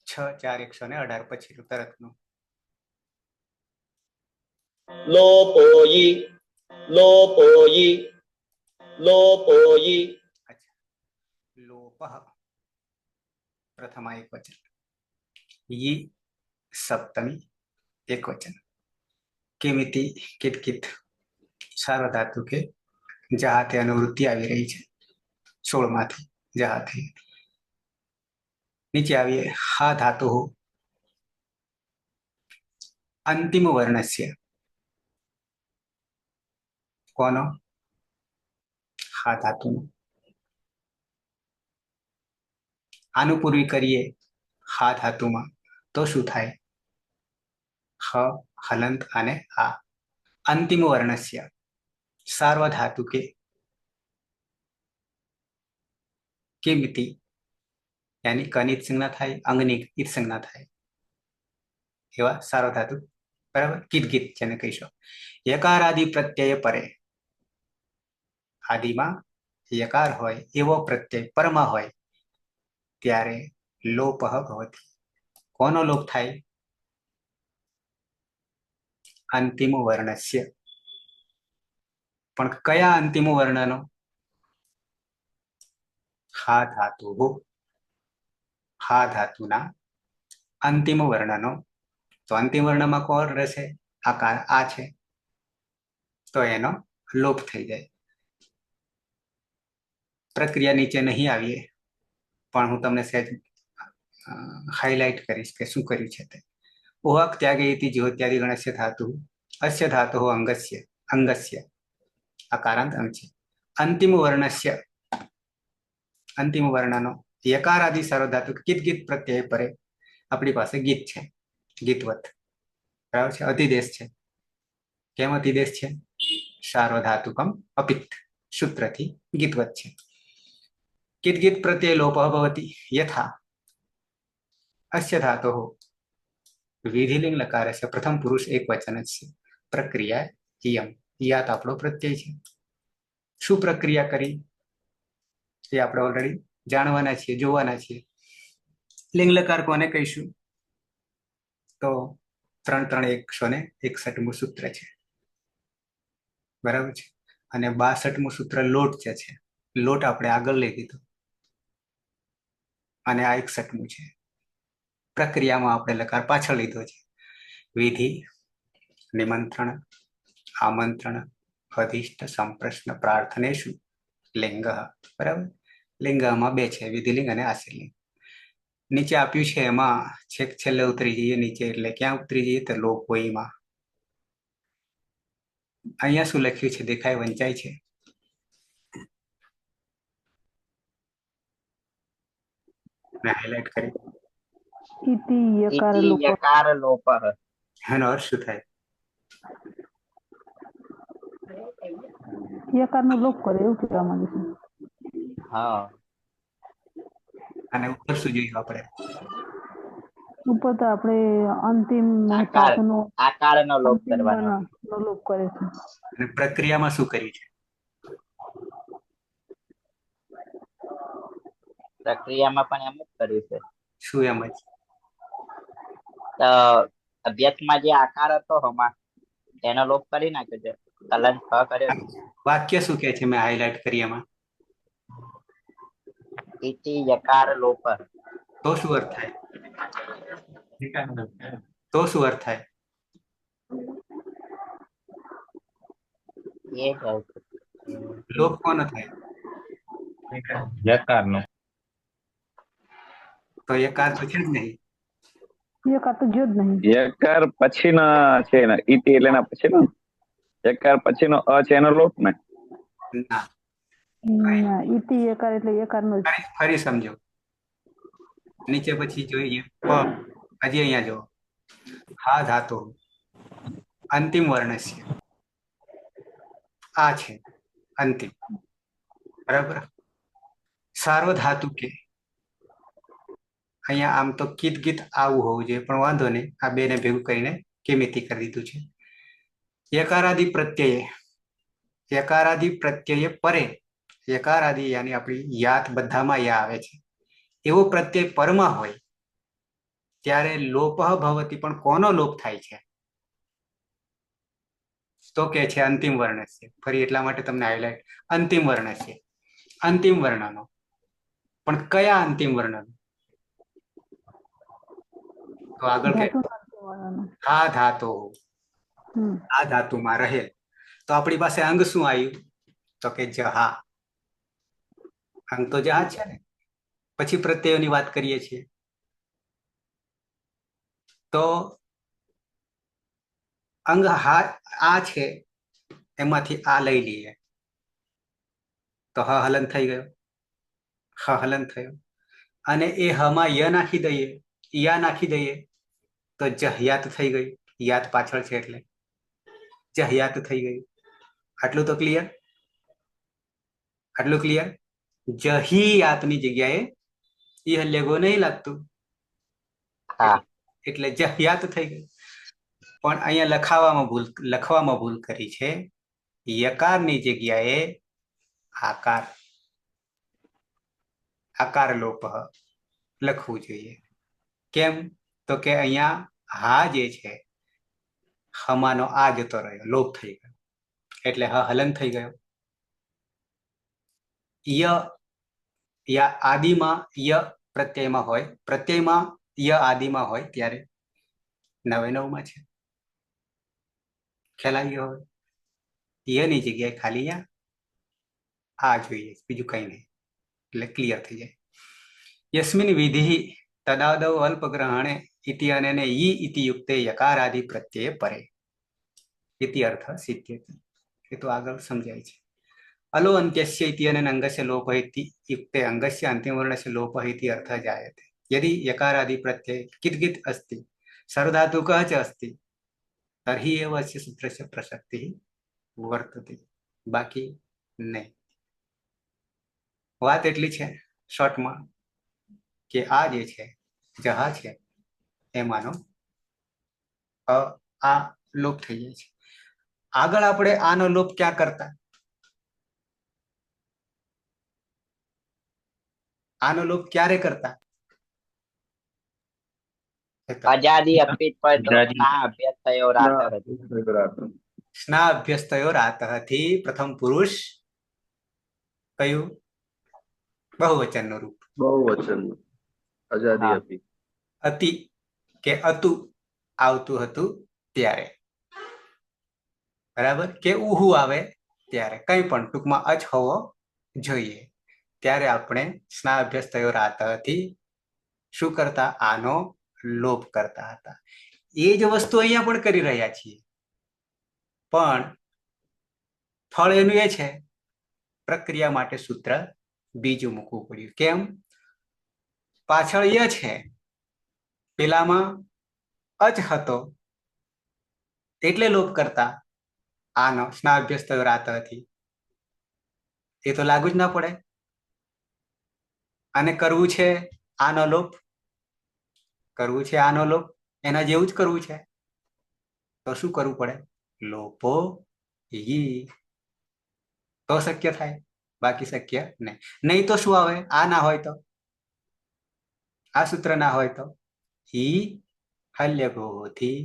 છ 4 118 પછી તરત નું લોપોઈ, લોપોઈ, લોપોઈ. અચ્છા, લોપઃ પ્રથમા એક વચન, ઈ સપ્તમી એક વચન. કેમિતિ કિટકિત સાર્વધાતુ કે જહાતે અનુવૃત્તિ આવી રહી છે 16 માંથી જહાતે. નીચે આવીએ હા ધાતુ અંતિમ વર્ણસ્ય. કોનો? હા ધાતુનો. આનું પૂર્વી કરીએ હા ધાતુમાં તો શું થાય? હ હલંત અને આ. અંતિમ વર્ણસ્ય સાર્વધાતુ કે કેમિતિ, यानी કનિત સંજ્ઞા થાય, અંગની ઈત સંજ્ઞા થાય એવા સાર્વધાતુ. બરાબર, કિદગીત જેને કહીશો. યકારાદિ પ્રત્યય પરે, આદિમાં યકાર હોય એવો પ્રત્યય પરમાં હોય ત્યારે લોપઃ ભવતિ. કોનો લોપ થાય? અંતિમ વર્ણસ્ય. પણ કયા અંતિમ વર્ણનો? હા ધાતુ, હા ધાતુના અંતિમ વર્ણનો. તો અંતિમ વર્ણમાં કોણ રહેશે? આકાર આ છે તો એનો લોપ થઈ જાય. પ્રક્રિયા નીચે નહીં આવીએ પણ હું તમને સહેજ હાઇલાઇટ કરીશ કે શું કર્યું છે તે. ઉહક ત્યાગે ઇતિ જ્યોત્યાદિ ગણસ્ય ધાતુ, અસ્ય ધાતુ અંગસ્ય, અંગસ્ય આકારાંત અંગ છે. અંતિમ વર્ણસ્ય, અંતિમ વર્ણનો યકારાદિ સાર્વધાતુ કિત ગીત પ્રત્યય પરે આપણી પાસે ગીત છે, ગીતવત. બરાબર છે. અતિદેશ છે. કેમ અતિદેશ છે? સાર્વધાતુકમ અપિત સૂત્રથી ગીતવત છે. કિત ગીત પ્રત્યય લોપ ભવતિ યથા અસ્ય ધાતો વિધિલિંગ લકારસ્ય પ્રથમ પુરુષ એક વચન છે. પ્રક્રિયા યમ, યાત આપણો પ્રત્યય છે. શું પ્રક્રિયા કરી એ આપણે ઓલરેડી જાણવાના છીએ, જોવાના છીએ. લિંગ લકાર કોને કહીશું? તો 3-3-161 સૂત્ર છે, બરાબર છે. અને 62મું સૂત્ર લોટ જે છે, લોટ આપણે આગળ લઈ દીધો અને આ 61મું છે. પ્રક્રિયામાં આપણે લકાર પાછળ લીધો છે. વિધિ, નિમંત્રણ, આમંત્રણ, અધિષ્ઠ, સંપ્રશ્ન, પ્રાર્થનેશુ લિંગ. બરાબર. લિંગમાં 2 છે, વિધિલિંગ અને આશ્રયલિંગ. નીચે આપ્યું છે એમાં છેક છેલ્લે ઉતરી જઈએ નીચે, એટલે ક્યાં ઉતરી જઈએ? તો લોપોઈમાં. અહીંયા શું લખ્યું છે દેખાય? વંચાય છે? મેં હાઇલાઇટ કરી. ઇતિ યકાર ઇતિ લોપ. યકાર લોપઃ. એનો અર્થ શું થાય? યકાર નો લોપ કરે એવું કહેવા માંગે છે. હા, અને ઉપર શું જોયું આપણે? ઉપર તો આપણે અંતિમ આકાર ધાતુનો આકારનો લોપ અંતિમ કરવાનો. નો લોપ કરે છે. અને પ્રક્રિયામાં શું કર્યું છે? પ્રક્રિયામાં પણ એમ જ કર્યું છે. શું એમ જ? તો અભ્યાસમાં જે આકાર હતો હમણાં એનો લોપ કરી નાખ્યો છે, કલન ફ કર્યો છે. વાક્ય શું કહે છે? મેં હાઇલાઇટ કરી એમાં. ઇતિ યકાર લોપઃ. તો શું અર્થ થાય? તો શું અર્થ થાય? એ જ લોપ કોનો થાય? યકારનો. તો યકાર તો છે જ નહીં. યકાર તો જો જ નહીં. યકાર પછીના છે ને, ઇતિ એટલે એના પછીનો. યકાર પછીનો અ છે એનો લોપ ને. ના, ના, ઇતિ યકાર એટલે યકાર નો જ. ફરી સમજો. નીચે પછી જોઈએ પ. હજી અહીંયા જો હા ધાતુ અંતિમ વર્ણ છે, આ છે અંતિમ. બરાબર. સાર્વધાતુ કે અહીંયા આમ તો કીત ગીત આવું હોવું જોઈએ, પણ વાંધો નહીં, આ બેને ભેગું કરીને કેમિતિ કરી દીધું છે. યકારાદિ પ્રત્યય, યકારાદિ પ્રત્યય પરે, યકારાદિ યાની આપણી યાત બધામાં યા આવે છે, એવો પ્રત્યય પરમાં હોય ત્યારે લોપઃ ભવતી. પણ કોનો લોપ થાય છે? તો કે છે અંતિમ વર્ણ છે. ફરી એટલા માટે તમને હાઇલાઇટ, અંતિમ વર્ણ છે, અંતિમ વર્ણનો. પણ કયા અંતિમ વર્ણનો? તો આગળ કે ધાતુનો અંતિમ વર્ણનો. હા ધાતુ, હમ. આ ધાતુમાં રહેલ. તો આપણી પાસે અંગ શું આવ્યું? તો કે જહા. અંગ તો જહા છે ને. પછી પ્રત્યયોની વાત કરીએ છીએ તો અંગ હા આ છે, એમાંથી આ લઈ લઈએ તો હ હલન થઈ ગયો, હ હલન થયો. અને એ હમાં ય નાખી દઈએ, યા નાખી દઈએ તો જહ્યાત થઈ ગઈ. યાત પાછળ છે એટલે જહ્યાત થઈ ગઈ. આટલું તો ક્લિયર? આટલું ક્લિયર? જહિયાતની જગ્યાએ ઈ હલ્લેગો નહીં લાગતું, હા. એટલે જહ્યાત થઈ ગઈ. પણ અહીંયા લખવામાં ભૂલ કરી છે. યકારની જગ્યાએ આકાર, આકાર લોપ લખવું જોઈએ. કેમ? તો કે અહીંયા હા જે છે, હમાનો આ જતો રહ્યો, લોપ થઈ ગયો, એટલે હ હલન થઈ ગયો. ય આદિમાં ય પ્રત્યયમાં હોય, પ્રત્યયમાં ય આદિમાં હોય ત્યારે 99માં છે. ખ્યાલ આવી ગયો? હવે યની જગ્યાએ ખાલી આ જોઈએ, બીજું કઈ નહીં, એટલે ક્લિયર થઈ જાય. યસ્મિન વિધિ તદાદૌ અલ્પગ્રહણે ઇતિ અને ઈ ઇતિ યુક્તે યકારાદિ પ્રત્યય પરે ઇતિ અર્થ સિદ્ધ્યતિ. એ તો આગળ સમજાય છે. અલો અંત્યસ્ય ઇતિ અને અંગસ્ય લોપ ઇતિ યુક્તે અંગસ્ય અંતિમ વર્ણસ્ય લોપ ઇતિ અર્થ જાયતે. यदि यकारादि प्रत्यय कित कित अस्ति सर्वधातुकः च अस्ति तर्हि एव अस्य सूत्रस्य प्रसक्तिः वर्तते. बाकी नहीं. વાત એટલી છે શોર્ટમાં કે આ જે છે જહા છે એમાંનો આ લોપ થઈ જાય છે. આગળ આપણે આનો લોપ ક્યાં કરતા? આનો લોપ ક્યારે કરતા? અજાદી અપિત પર તો અજાદી. ના અભ્યાસ થયો રાત હતી. સ્ના અભ્યસ્ત થયો રાત થી પ્રથમ પુરુષ કયું? બહુવચન નું રૂપ. બહુવચન અજાદી હા. હતી. અતિ કે અતુ આવતું હતું ત્યારે, બરાબર, કે ઉહુ આવે ત્યારે, કઈ પણ ટૂંકમાં અચ હોવો જોઈએ. ત્યારે આપણે સ્ના અભ્યાસ થયો રાતથી શું કરતા? આનો લોપ કરતા હતા. એ જ વસ્તુ અહીંયા પણ કરી રહ્યા છીએ, પણ ફળ એનું એ છે, પ્રક્રિયા માટે સૂત્ર બીજું મૂકવું પડ્યું. કેમ? પાછળ ય છે, પેલામાં અચ હતો એટલે લોપ કરતા આનો સ્ના અભ્યાસ થયો રાતથી. એ તો લાગુ જ ના પડે. અને કરવું છે આનો લોપ, કરવું છે આનો લોપ, એના જેવું જ કરવું છે, તો શું કરવું પડે? લોપો ઈ, તો શક્ય થાય, બાકી શક્ય નહીં. નહીં તો શું આવે? આ ના હોય તો, આ સૂત્ર ના હોય તો ઈ હલ્યગોથી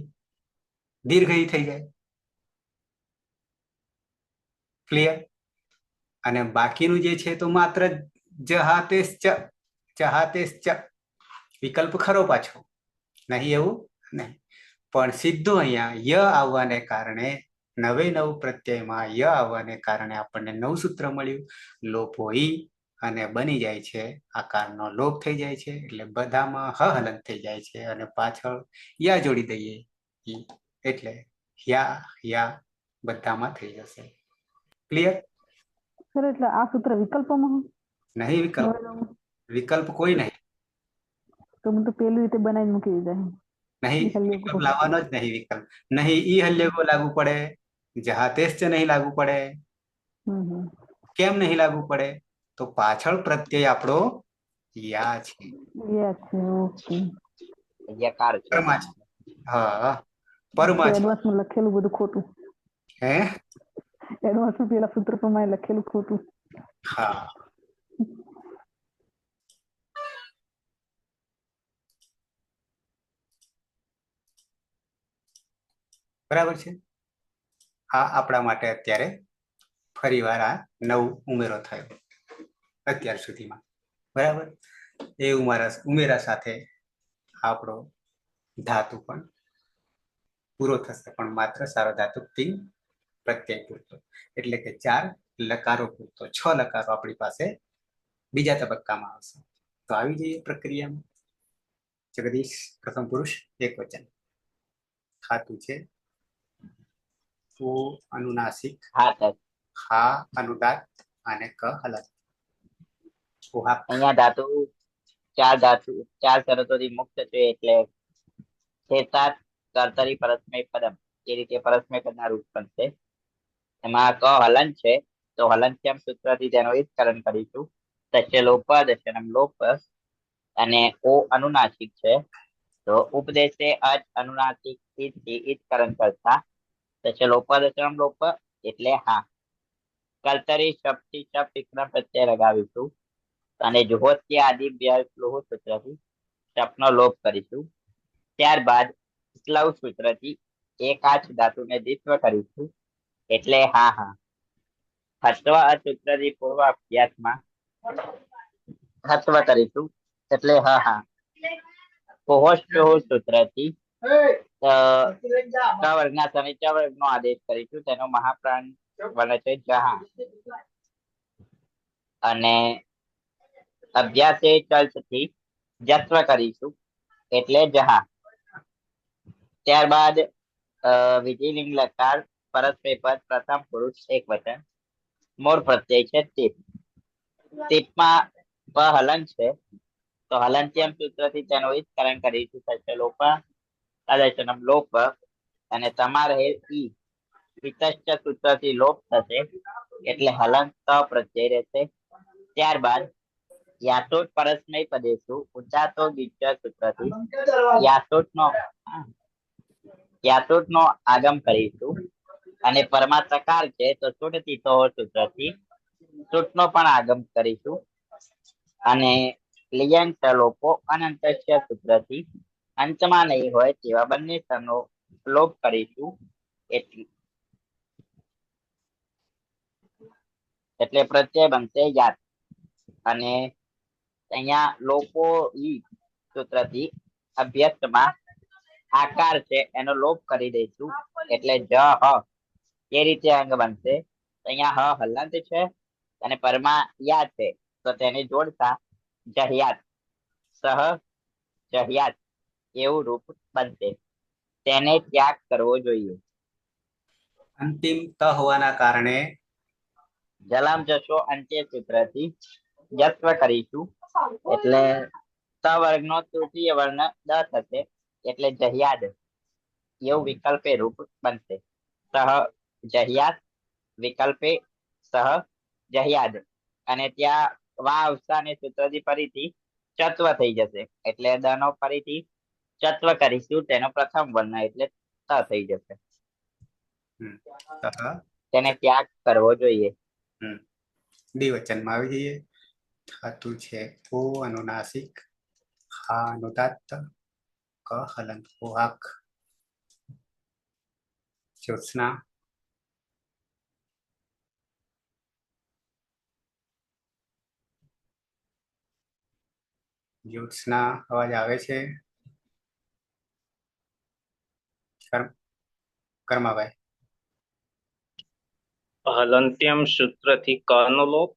દીર્ઘ ઈ થઈ જાય. ક્લિયર? અને બાકીનું જે છે તો માત્ર જહાતેશ ચ, ચહાતેશ ચ વિકલ્પ ખરો પાછો, નહીં એવું નહીં. પણ સીધું અહીંયા ય આવવાને કારણે, નવે નવ પ્રત્યયમાં ય આવવાને કારણે આપણને નવું સૂત્ર મળ્યું, લોપો ઈ, અને બની જાય છે આકારનો લોપ થઈ જાય છે. એટલે બધામાં હ હલન થઈ જાય છે અને પાછળ યા જોડી દઈએ ઈ, એટલે યા યા બધામાં થઈ જશે. ક્લિયર? સર એટલે આ સૂત્ર વિકલ્પમાં હોય? નહીં વિકલ્પ, નવેલામાં? વિકલ્પ કોઈ નહીં. તો હું તો પેલી રીતે બનાવીને મૂકી દીધા નહીં, ઈ હલ્યો વિકલ્પ ગો. લાવવાનો જ નહીં. વિકલ્પ નહીં, ઈ હલ્યગો લાગુ પડે, જહાતેશ ચ નહીં લાગુ પડે. હમ. કેમ નહીં લાગુ પડે? તો પાછળ પ્રત્યય આપણો યા છે, યાદ છે. ઓકે. યકાર છે. પરમાં છે. હા, પરમાં છે. એડવાન્સમાં લખેલું બધું ખોટું. હે? એડવાન્સમાં પેલા સૂત્ર પ્રમાણે લખેલું ખોટું. હા. બરાબર છે. આ આપણા માટે અત્યારે ફરીવાર આ નવું ઉમેરો થયો અત્યાર સુધીમાં. બરાબર? એ ઉમેરા સાથે આપણો ધાતુ પણ પૂરો થશે, પણ માત્ર સારો ધાતુ તિંગ પ્રત્યય પૂરતો, એટલે કે 4 લકારો પૂરતો. 6 લકારો આપણી પાસે બીજા તબક્કામાં આવશે. તો આવી જઈએ પ્રક્રિયામાં. જગદીશ પ્રથમ પુરુષ એક વચન. ખાતું છે ઓ અનુનાસિક, હા અનુદાત અને ક હલન. અહીંયા ચાર શરતોથી મુક્ત છે, એટલે શેષાત કર્તરી પરસ્મય પદમ, એ રીતે પરસ્મય પદના રૂપ બનશે. એમાં ક હલન છે, તો હલનશ્યમ સૂત્રથી તેનું ઈત્કરણ કરીશું. તસ્ય લોપ, દશનમ લોપ, અને ઓ અનુનાસિક છે, તો ઉપદેશે અચ અનુનાસિક ઈત્કરણ કરતા તસ્ય લોપ દશનમ લોપ, એટલે હા. કર્તરી શબ્દથી શબ્દ વિક્રમ પ્રત્યય લગાવીશું અને જુહોત્ય આદિ સૂત્રથી શબ્દનો લોપ કરીશું. ત્યારબાદ સ્લવ સૂત્રથી એકાચ ધાતુને દ્વિત્વ કરીશું, એટલે હા હા. હસ્વ સૂત્રથી પૂર્વ અભ્યાસમાં હસ્વ કરીશું, એટલે હા હા. કોહોષ્ટો સૂત્રથી ક વર્ગના શનિ ચ વર્ગનો આદેશ કરીશું, તેનો મહાપ્રાણ બને છે જહા. અને અભ્યાસે ચલથી જત્વ કરીશું, એટલે જહા. ત્યારબાદ વિધિલિંગ લકાર પરસ્મય પદ પ્રથમ પુરુષ એક વચન, મોર પ્રત્યય છે તીપ. તીપમાં પ હલન છે, તો હલનત્યમ સૂત્રથી તેનું ઈત્કરણ કરીશું. થશે લોપ, અદશનમ લોપ, અને તમારે ઈ વિતશ્ચ સૂત્રથી લોપ થશે, એટલે હલન ત પ્રત્યય રહેશે. ત્યારબાદ યાસોટ પરસ્મય પદેશું ઉદાતો ગીચ સૂત્રથી યાસોટ નો આગમ કરીશું. અને પરમાત્કાર છે, તો સુટતી તો સૂત્રથી સુટ નો પણ આગમ કરીશું. અને લિયંગ સલોપો અનંતસ્ય સૂત્રથી અંતમાં નહીં હોય તેવા બંને સ્થળનો લોપ કરીશું. એટલે પ્રત્યય બનશે યાત. અને અહીંયા લોપો ઈ સૂત્રથી અભ્યસ્તમાં આકાર છે એનો લોપ કરી દઈશું. એટલે જ હ એ રીતે અંગ બનશે. અહીંયા હ હલંત છે અને પરમાં યા છે, તો તેને જોડતા જહ્યાત, સહ જહ્યાત એવું રૂપ બનશે. તેને ત્યાગ કરવો જોઈએ. અંતિમ ત હોવાના કારણે જલામ જશો અંત્ય સૂત્રથી જસ્વ કરીશું. એટલે ત વર્ગનો તૃતીય વર્ણ દ થશે, એટલે જહ્યાદ એવું વિકલ્પે રૂપ બનશે. સહ જહ્યાત વિકલ્પે સહ જહ્યાદ. અને ત્યાં વા અવસ્થાને સૂત્રથી ફરીથી ચત્વ થઈ જશે. એટલે દ નો ફરીથી ચત્વ કરીશું, તેનો પ્રથમ વર્ણ એટલે ત થઈ જશે. તેને ત્યાગ કરવો જોઈએ. દ્વિવચનમાં આવી જઈએ. ધાતુ છે ઓ અનુનાસિક, હા અનુદાત્ત, ક હલંત વાક. જ્યોત્સના જ્યોત્સના અવાજ આવે છે? કર્માભાઈ. હલંત્યમ સૂત્રથી ક નો લોપ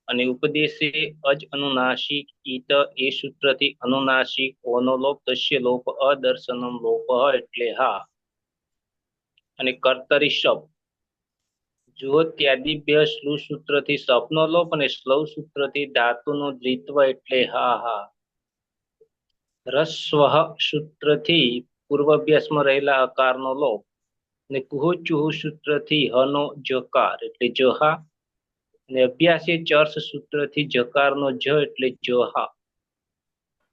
અને ઉપદેશે અજ અનુનાસિક ઈત એ સૂત્રથી અનુનાસિક ઓનો લોપ, તસ્ય લોપ અદર્શનમ લોપ એટલે હા. અને કર્તરી શબ જો ત્યાદિભ્ય શ્લુ સૂત્રથી સપનો લોપ અને શ્લવ સૂત્રથી ધાતુનો દ્વિત્વ એટલે હા હા. રસ્વ સૂત્રથી પૂર્વાભ્યાસમાં રહેલા અકારનો લોપ અને કુહુ ચુહુ સૂત્રથી હનો જકાર એટલે જહા. અને અભ્યાસી ચર્ચ સૂત્રથી જકારનો જ એટલે જહા.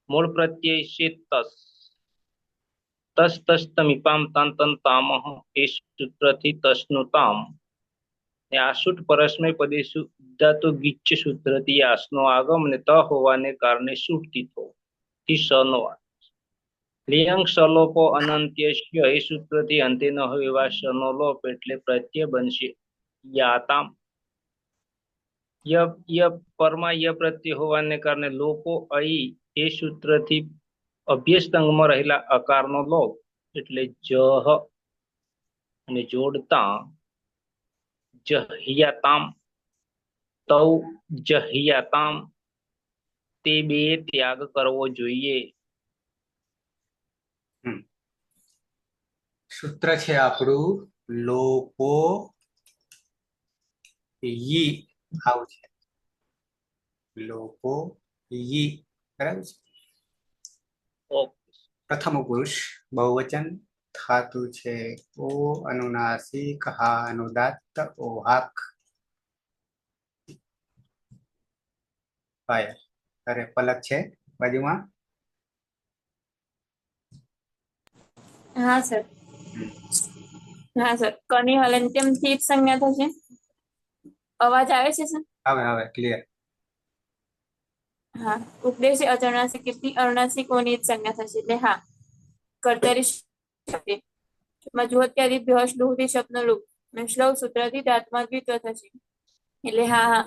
મૂળ પ્રત્યય છે તસ. તસ તસ તમિપામ તન તન તામહ એ સૂત્રથી તસનું તામ. આસુટ પરસ્મય પદેશુ ધાતુ ગિચ્છ સૂત્રથી આસનો આગમ અને ત હોવાને કારણે સુટતી થો થી સનો લિયંગ સલોપો અનંત્યસ્ય એ સૂત્રથી અંતે ન હોય એવા સનો લોપ એટલે પ્રત્યય બનશે યાતામ. ય પરમાં ય પ્રત્યય હોવાને કારણે લોપો અહી એ સૂત્રથી અભ્યસ્તંગમાં રહેલા અકારનો લોપ એટલે જહ. અને જોડતા જહ્યાતામ, તૌ જહ્યાતામ તે બે ત્યાગ કરવો જોઈએ. સૂત્ર છે આપણું લોપો યી આવું છે. લોપો યી બરાબર છે. પ્રથમ પુરુષ બહુવચન. ધાતુ છે ઓ અનુનાસિક, હા અનુદાત્ત, ઓહાક. અરે પલક છે બાજુમાં? હા સર. હા સર, કની હલંત્યમ થી જ સંજ્ઞા થશે. અવાજ આવે છે સર? હવે ક્લિયર. હા, ઉપદેશ અચરણાસિક થી અરુણાસિકોની જ સંજ્ઞા થશે. એટલે હા કર્તરી મજૂત્યાદિ ભ્યસ ડુહથી શબ્દ લુપ અને શ્લવ સૂત્રથી દાંતમાં દ્વિત્વ થશે. એટલે હા હા.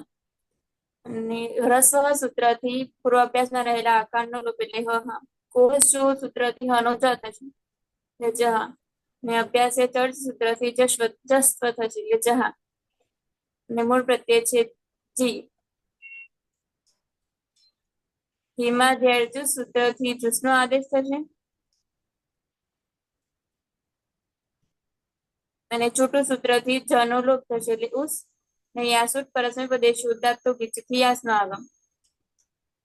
અને હ્રસ્વ સૂત્રથી પૂર્વાભ્યાસમાં રહેલા આકારનો લોપ એટલે હ હા. કોષુ સૂત્રથી હનો જ થશે. એટલે જહા. ને અભ્યાસ ચર્ચ સૂત્રથી જસ્વ થશે. એટલે જહા. અને મૂળ પ્રત્યય છે જી. હિમા ધ્યેર્જુ સૂત્રથી જુસનો આદેશ થશે. અને છૂટું સૂત્રથી જનો લોપ થશે. એટલે ઉસ. ને યાસુટ પરસ્મય પદેશુ ઉદાત્તો ગીચથી યાસનો આગમ.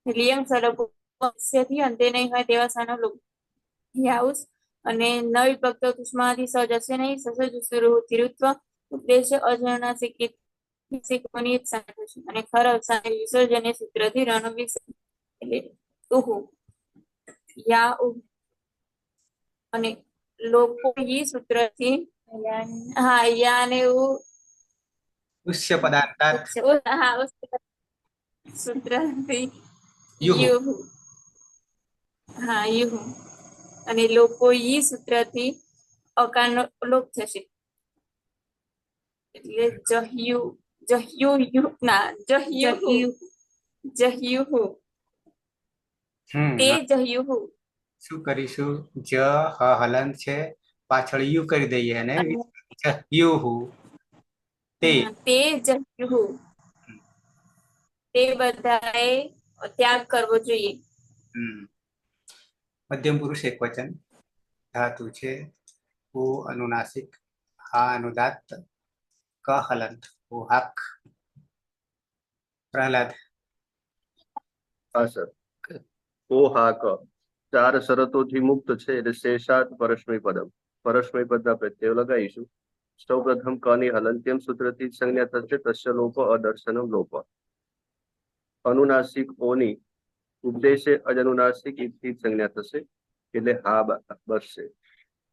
લિયંગ સલોપથી અંતે નહીં હોય તેવા સનો લોપ. યાઉસ અને ન વિભક્ત કુષ્માથી સજ હશે નહીં. સસજ તિરુત્વ ઉપદેશ અજનાસિક અને ખર અવસાને વિસર્જન્ય સૂત્રથી રણ એટલે ઉહુ યા અને લોકો ઈ સૂત્રથી હા યા ને એવું ઉષ્ય પદાર્થાત હા સૂત્રથી યુહુ યુહુ. હા યુહુ. અને લોપો ઈ સૂત્રથી અકારનો લોપ થશે એટલે જહ્યુહુ. તે જહ્યુહુ. શું કરીશું? જ હ હલંત છે, પાછળ યુ કરી દઈએ અને યુહુ તે. તે જહ્યુહુ. તે બધાએ ત્યાગ કરવો જોઈએ. મધ્યમ પુરુષ એકવચન ધાતુ છે ઉ અનુનાસિક, હા અનુદાત્ત, ક હલંત, ઉહાક. પ્રહલાદ. હા સર. ઓહાક 4 શરતોથી મુક્ત છે એટલે શેષાત પરસ્મય પદમ. પરસ્મય પદના પ્રત્યયો લગાવીશું. સૌ પ્રથમ ક ની હલંત્યમ સૂત્રથી જ સંજ્ઞા થશે, તસ્ય લોપ અદર્શનમ લોપ. અનુનાસિક ઓની ઉપદેશે અજનુનાસિક ઈથી સંજ્ઞા થશે એટલે હા બસશે.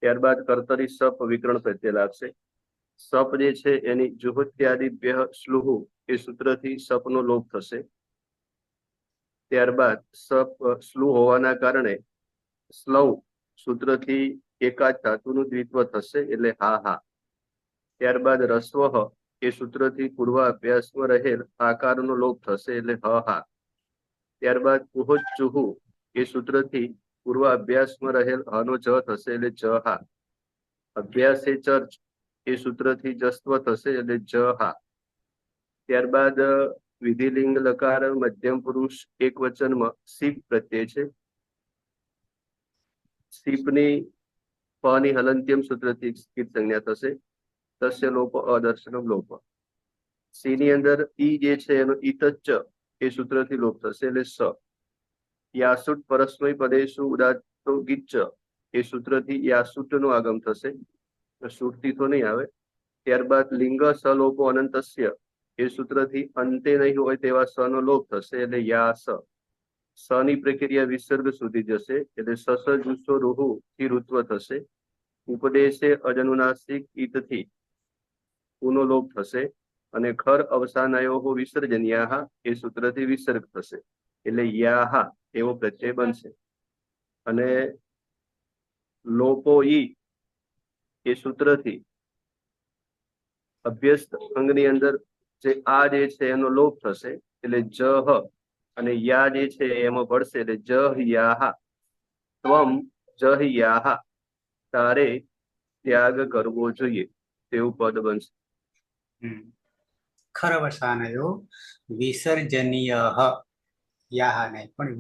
ત્યારબાદ કર્તરી સપ વિકરણ પ્રત્યય લાગશે. સપ જે છે એની જુહત્યાદિભ્ય સ્લુહુ એ સૂત્રથી સપનો લોપ થશે. ત્યારબાદ સપ સ્લુ હોવાના કારણે સ્લવ સૂત્રથી એકાદ ધાતુનું દ્વિત્વ થશે એટલે હા હા. ત્યારબાદ રસ્વ એ સૂત્રથી પૂર્વ અભ્યાસમાં રહેલ આકારનો લોપ થશે એટલે હ હા. ત્યારબાદ ઉહોચુહુ એ સૂત્રથી પૂર્વ અભ્યાસમાં રહેલ હનો જ થશે એટલે જ હા. અભ્યાસે ચર્ચ એ સૂત્રથી જસ્વ થશે એટલે જ હા. ત્યારબાદ વિધિલિંગ લકાર મધ્યમ પુરુષ એક વચનમાં સીપ પ્રત્યય છે. સીપની પની હલંત્યમ સૂત્રથી સંજ્ઞા થશે, તસ્ય લોપ અદર્શનમ લોપ. સી ની અંદર ઈ જે છે એનો ઈતચ્ચ એ સૂત્રથી લોપ થશે એટલે સ. યાસુટ પરસ્મય પદેશુ ઉદાત્તો ગિચ્ચ એ સૂત્રથી યાસુટ નું આગમ થશે, સુરતી તો નહીં આવે. ત્યારબાદ લિંગ સલોપો અનંતસ્ય એ સૂત્રથી અંતે નહીં હોય તેવા સ નો લોપ થશે એટલે યાસ. સ ની પ્રક્રિયા વિસર્ગ સુધી જશે એટલે સસ જુસો રૂહુ થી ઋત્વ થશે. ઉપદેશે અજનુનાસિક ઈતથી ઉનો લોપ થશે અને ખર અવસાનયો વિસર્જન્યા એ સૂત્રથી વિસર્ગ થશે એટલે યાહા એવો પ્રત્યય બનશે. અને લોપો ઈ એ સૂત્રથી અભ્યસ્ત અંગની અંદર જે આ જે છે એનો લોપ થશે એટલે જહ અને યા જે છે એમાં ભળશે એટલે જહ યાહા. ત્વમ જહ યાહા તારે ત્યાગ કરવો જોઈએ તેવું પદ બનશે. ખરવસાનયો વિસર્જનીય યાહા નહીં પણ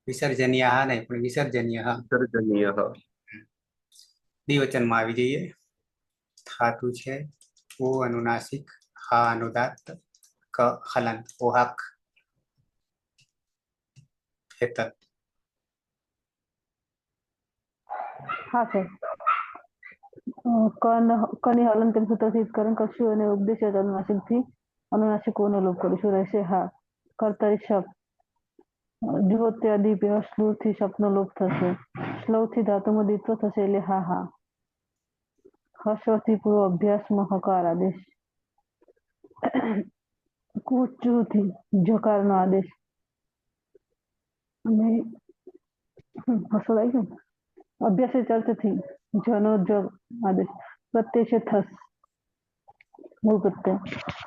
વિસર્જનીય નહીં પણ વિસર્જનીય. વિસર્જનીય દ્વિવચનમાં આવી જઈએ. ધાતુ છે ઓ અનુનાસિક, હા અનુદાત્ત, ક હલંત, ઓહાક. હેતલ. હા સર. કની હલંત્યમ સૂત્રથી કરણ કરશું અને ઉપદેશ અનુનાસિકથી અનુનાસિકોનો લોપ કરીશું રહેશે હા. કર્તરી શપ જુહોત્યાદિભ્ય સ્લુથી શપનો લોપ થશે, સ્લવથી ધાતુમાં દ્વિત્વ થશે એટલે હા હા. હર્ષથી પૂર્વ અભ્યાસમાં હકાર આદેશ. કુચુથી જકારનો આદેશ અને હસો આવી ગયો. અભ્યાસે ચર્ચથી જનો જ આદેશ. પ્રત્યય છે થસ મૂળ પ્રત્યય.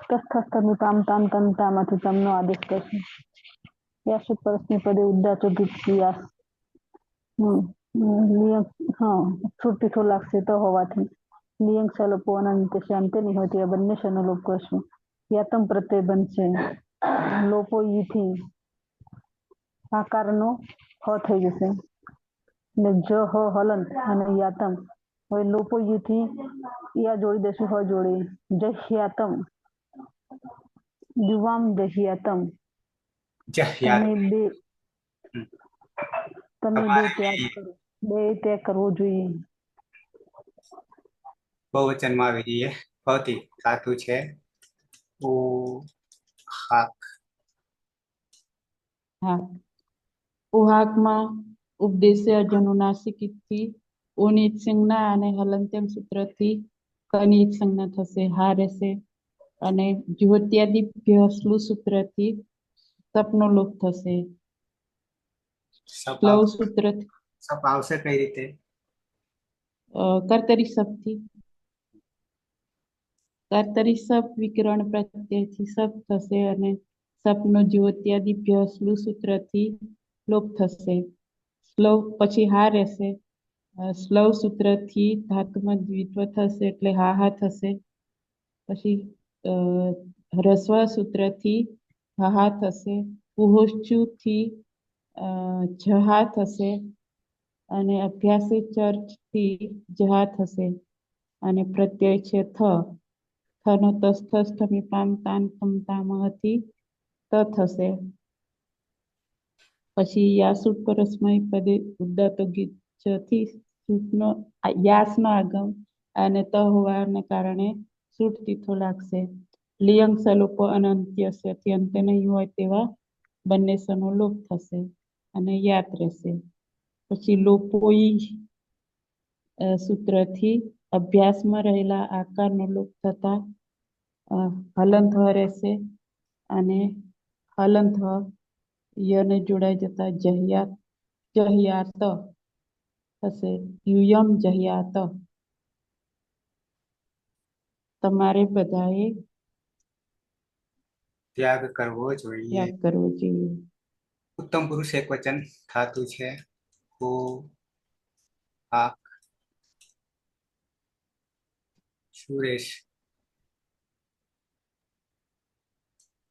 તસ થસ તનું તામ તામ તન તામાંથી તમનો આદેશ કરશે. યાસુત પરસ્મી પદે ઉદ્દાતો ગીત હા છૂટી થો લાગશે તો હોવાથી લિયંગ સલોપો અનંત શાંતિ નહીં હોય તે બંને શનો લોપ કરશું. યાતમ પ્રત્યય બનશે. લોપો ઈથી આકારનો હ થઈ જશે એટલે જ હ હલંત અને યાતમ. હવે લોપો ઈથી યા જોડી દેશું હ જોડી જહ્યાતમ. યુવામ જહ્યાતમ. તમે બે ત્યાગ કરો. બે ત્યાગ કરવો જોઈએ. બહુવચનમાં આવી જઈએ. ભૌતિક ધાતુ છે ઓ હાક. હા. ઉહાકમાં ઉપદેશે અજનુનાસિકથી ઓની સંજ્ઞા અને હલંત્યમ સૂત્રથી કની સંજ્ઞા થશે હા રહેશે. અને જ્યોત્યાદિભ્ય સ્લુ સૂત્રથી સપનો લોપ થશે. સપ લવ આવશે સૂત્ર સપ આવશે કઈ રીતે? કર્તરી શબ્દથી. કર્તરી સપ વિકરણ પ્રત્યયથી સપ થશે અને સપનો જ્યોત્યાદિભ્ય સ્લુહ સૂત્રથી લોપ થશે. સ્લવ પછી હા રહેશે. સ્લવ સૂત્રથી ધાતુમાં દ્વિત્વ થશે એટલે હા હા થશે. પછી રસ્વ સૂત્રથી હા હા થશે. પુહોશ્ચુથી જહા થશે અને અભ્યાસી ચર્ચથી જહા થશે અને પ્રત્યય છે થ. થનો તસ્થમી પામ તાન તમ તામહથી ત થશે. પછી યાસુટ પરસ્મય પદે ઉદ્દાતો ગીતથી સૂટનો યાસનો આગમ અને ત હોવાને કારણે સૂટ તીથો લાગશે. લિયંગ સલોપો અનંત્યસ્યથી અંતે નહીં હોય તેવા બંને સનો લોપ થશે અને યાદ રહેશે. પછી લોપોઈ સૂત્રથી અભ્યાસમાં રહેલા આકારનો લોપ થતા હલંત રહેશે અને હલંત યને જોડાઈ જતા જહ્યાત થશે. યુયમ જહ્યાત. તમારે બધાએ ત્યાગ કરવો જોઈએ. ત્યાગ કરવો જોઈએ. ઉત્તમ પુરુષ એક વચન ધાતુ છે ઓ આક. સુરેશ.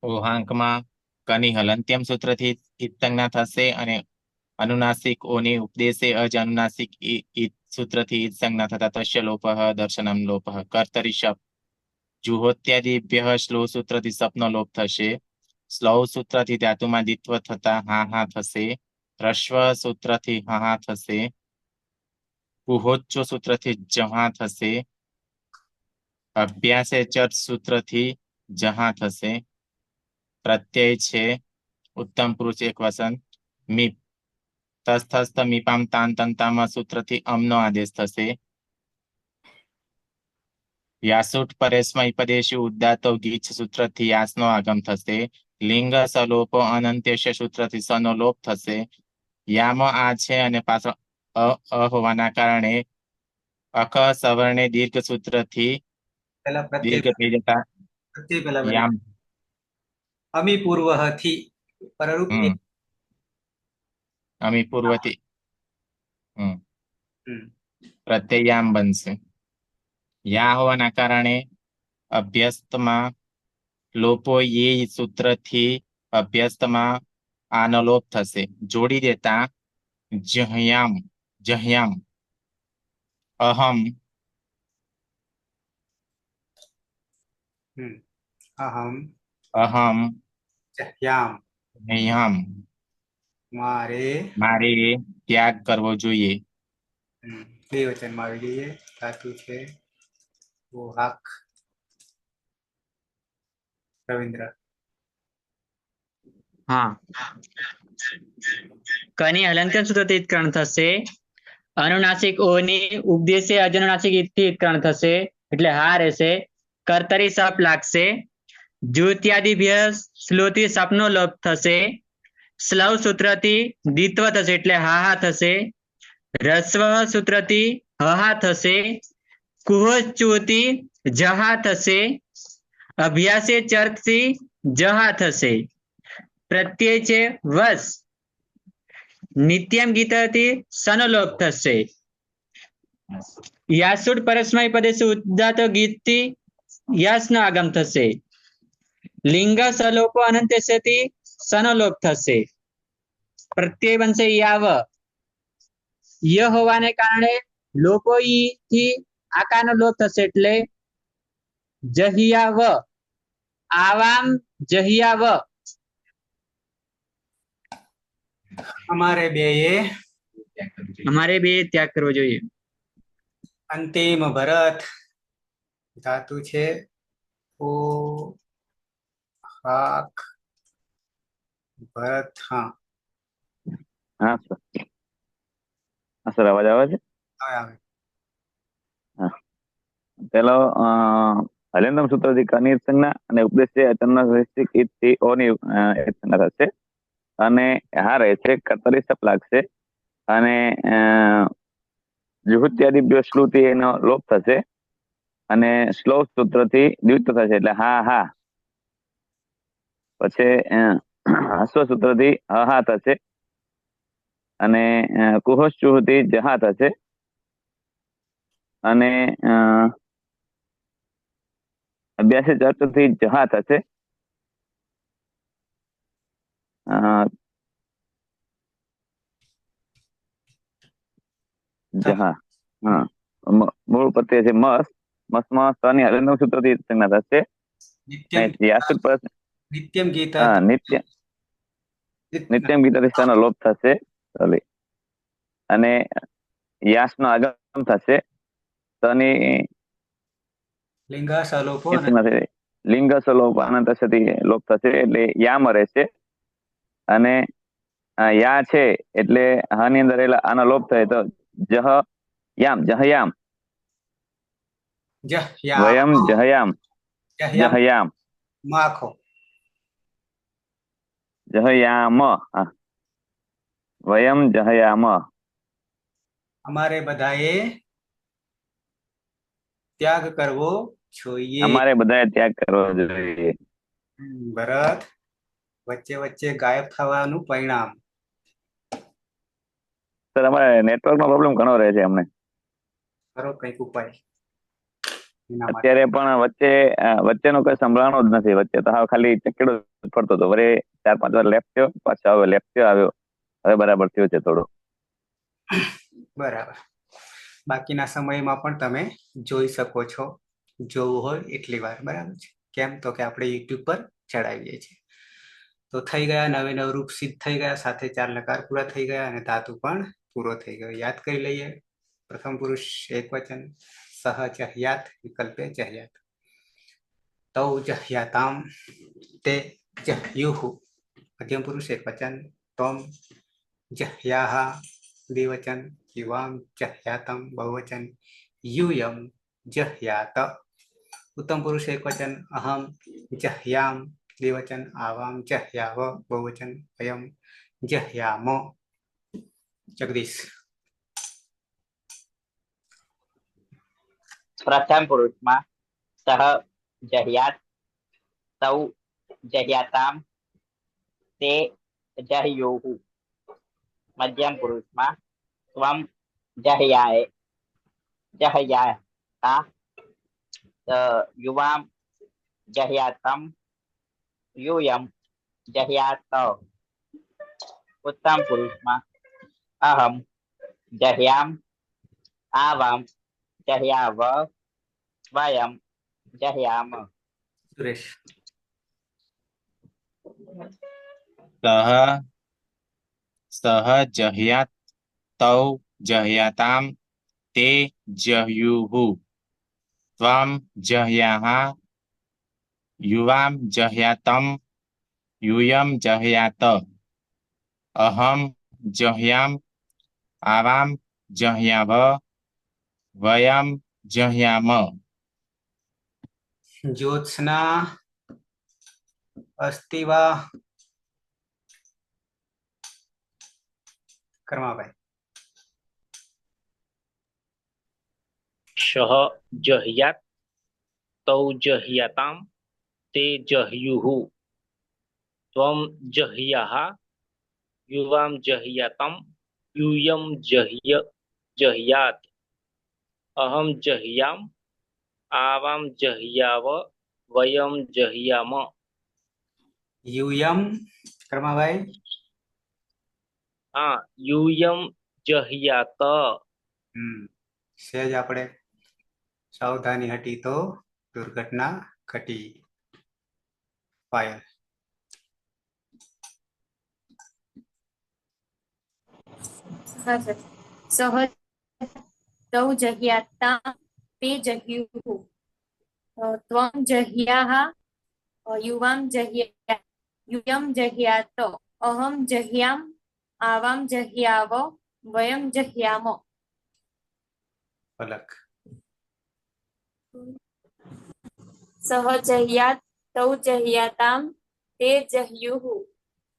ઓહાંકમાં કની હલંત્યમ સૂત્રથી ઈત્તંજ્ઞા થશે અને અનુનાસિક ઓની ઉપદેશે અજ અનુનાસિક સૂત્રથી ઈત સંજ્ઞા થતા તસ્ય લોપઃ દર્શનમ લોપઃ. કર્તરી શપ જુહોત્યાદિભ્ય સ્લો સૂત્રથી સપનો લોપ થશે. સ્લવ સૂત્રથી ધાતુમાં દ્વિત્વ થતા હા હા થશે. રસ્વ સૂત્રથી હા હા થશે. પુહોચ્ચો સૂત્રથી જહા થશે. અભ્યાસે ચર્ચ સૂત્રથી જહા થશે. પ્રત્યય છે ઉત્તમ પુરુષ એક વસન મી તસ્થસ્થ મીપામ તાન તંતામાં સૂત્રથી અમનો આદેશ થશે. યાસુટ પરેસ્મય પદેશુ ઉદ્દાતો ગીચ સૂત્રથી યાસનો આગમ થશે. લિંગ સલોપો અનંત્યશ સૂત્રથી સનો લોપ થશે. યામ આ છે અને પાછળ અ હોવાના કારણે અક સવર્ણે દીર્ઘ સૂત્રથી પેલા દીર્ઘ થઈ જતા પ્રત્યય પેલા બને. યામ અમી પૂર્વ થી પરરૂપ અમી પૂર્વથી પ્રત્યયામ બનશે. યા હોવાના કારણે અભ્યસ્તમાં લોપો એ સૂત્રથી અભ્યસ્તમાં આનો લોપ થશે. જોડી દેતા જહ્યામ જહ્યામ અહમ અહમ અહમ જહ્યામ જહ્યામ મારે ત્યાગ કરવો જોઈએ. બે વચનમાં આવી જઈએ. ધાતુ છે ઓહાક. રવિન્દ્ર. હા, કની હલંત્યમ સૂત્રથી ઈત્કરણ થશે. અનુનાસિક ઓની ઉપદેશે અજનુનાસિક ઈથી ઈત્કરણ થશે એટલે હા રહેશે. કર્તરી સપ લાગશે. જુત્યાદિભ્ય સ્લોથી સપનો લોપ થશે. સ્લવ સૂત્રથી દ્વિત્વ થશે એટલે હા હા થશે. રસ્વ સૂત્રથી હા થશે. કુહોચ્ચુથી જહા થશે. અભ્યાસે ચર્ચથી જહા થશે. પ્રત્યય છે વસ. નિત્યમ ગીતાથી સનો લોપ થશે. યાસુટ પરસ્મય પદેશ ઉદ્દાતો ગીતથી યસનો આગમ થશે. લિંગ સલોપો અનંત્યસ્યથી સનો લોપ થશે. પ્રત્યય બનશે યાવ. ય હોવાને કારણે લોપો ઈ થી આકારનો લોપ થશે એટલે જહિયાવ. આવામ જહિયાવ. અમારે બે ત્યાગ કરવો જોઈએ. અંતિમ ભરત. ધાતુ છે ઓ હાક ભરત. હા સર. હા સર, અવાજ આવે છે? આવે. પેલો હલનતમ સૂત્રથી કની ઈત સંજ્ઞા અને ઉપદેશ્ય અચન્નાસિક ઈતથી ઓની ઈત સંજ્ઞા થશે અને હા રહે છે કર્તરી સપ લાગશે અને જુહુત્યાદિભ્યો શ્રુતિ એનો લોપ થશે અને શ્લોક સૂત્રથી દ્વિત્વ થશે એટલે હા હા. પછી હસ્વ સૂત્રથી હા થશે અને કુહોશ્ચુહથી જહા થશે અને અભ્યાસી ચર્ચથી જહા થશે. જહા હા મૂળ પ્રત્યય છે મસ. મસમાં સની હલનતમ સૂત્રથી સંજ્ઞા થશે. નિત્યમ ગીત હા નિત્યમ ગીતાધિષ્ઠાનો લોપ થશે અને યાસનો આગમ થશે. સની લિંગાસલોપો લિંગ સલોપ અનંત લોપ થશે એટલે યામ રહેશે અને યા છે એટલે હાની અંદર આનો લોપ થાય તો જહ યામ જહયામ વયમ જહયામ જહયામ માખો જહયામ વયમ જહયામ. અમારે બધાએ ત્યાગ કરવો જોઈએ. અમારે બધાએ ત્યાગ કરવો જોઈએ. ભરત વચ્ચે વચ્ચે ગાયબ થવાનું પરિણામ. સર અમારે નેટવર્ક નો પ્રોબ્લેમ ઘણો રહે છે અમને. કરો કઈક ઉપાય. અત્યારે પણ વચ્ચેનો કઈ સંભળાણો જ નથી. વચ્ચે તો હવે ખાલી ચકેડો ફરતો હતો. વરે 4-5 વાર લેફ્ટ થયો પાછો આવ્યો લેફ્ટ થયો આવ્યો. હવે બરાબર થયો છે થોડો. બરાબર. બાકીના સમયમાં પણ તમે જોઈ શકો છો. જોવું હોય એટલી વાર. બરાબર છે. કેમ તો કે આપણે યુટ્યુબ પર ચડાવીએ છીએ. તો થઈ ગયા નવે નવ રૂપ સિદ્ધ થઈ ગયા. સાથે 4 લકાર પૂરા થઈ ગયા અને ધાતુ પણ પૂરો થઈ ગયો. યાદ કરી લઈએ. પ્રથમ પુરુષ એક વચન સહ જહ્યાત વિકલ્પે જહ્યાત. તૌ જહ્યાતામ તે જહ્યુહુ. મધ્યમ પુરુષ એક વચન તમ જહ્યાહા દ્વિવચન યુવામ જહ્યાતમ બહુવચન યુયમ જહ્યાત. ઉત્તમ પુરુષ એક વચન અહમ જહ્યામ દ્વિવચન આવામ જહ્યાવ બહુવચન અયમ જહ્યામ. જગદીશ. પ્રથમ પુરુષમાં સહ જહ્યાત તૌ જહ્યાતામ તે જહ્યુહુ. મધ્યમ પુરુષમાં સ્વમ જહ્યાએ જહ્યાતા યુવામ જહ્યાતમ યુયમ જહ્યાત. ઉત્તમ પુરુષમાં અહમ જહ્યામ આવામ જહ્યાવ વયમ જહ્યામ. સુરેશ. સહ જહ્યાત તૌ જહ્યાતામ તે જહ્યુહુ. ત્વમ જહ્યાહા યુવામ જહ્યાતમ યુયમ જહ્યાત. અહમ જહ્યામ આવામ જહ્યાવ વયમ જહ્યામ. જ્યોત્સના અસ્તિવા કર્માભાઈ. શહ જહ્યાત તૌ જહ્યાતામ તે જહ્યુહુ. ત્વમ જહ્યાહા યુવામ જહ્યાતમ યુયમ જહ્યાત. અહમ જહ્યામ આવામ જહ્યાવ વયમ જહ્યામ. યુયમ કર્માભાઈ. હા યુયમ જહ્યાત. સહેજ આપણે સાવધાની હટી તો દુર્ઘટના ઘટી. પાયલ. સહ તૌ જહ્યાતા તે જહ્યુહુ. ત્વમ જહ્યાહા યુવામ યુયમ જહ્યાત. અહમ જહ્યામ આવામ જહ્યાવ વયમ જહ્યામ. પલક. सह जह्यात् तौ जह्यातां ते जह्युः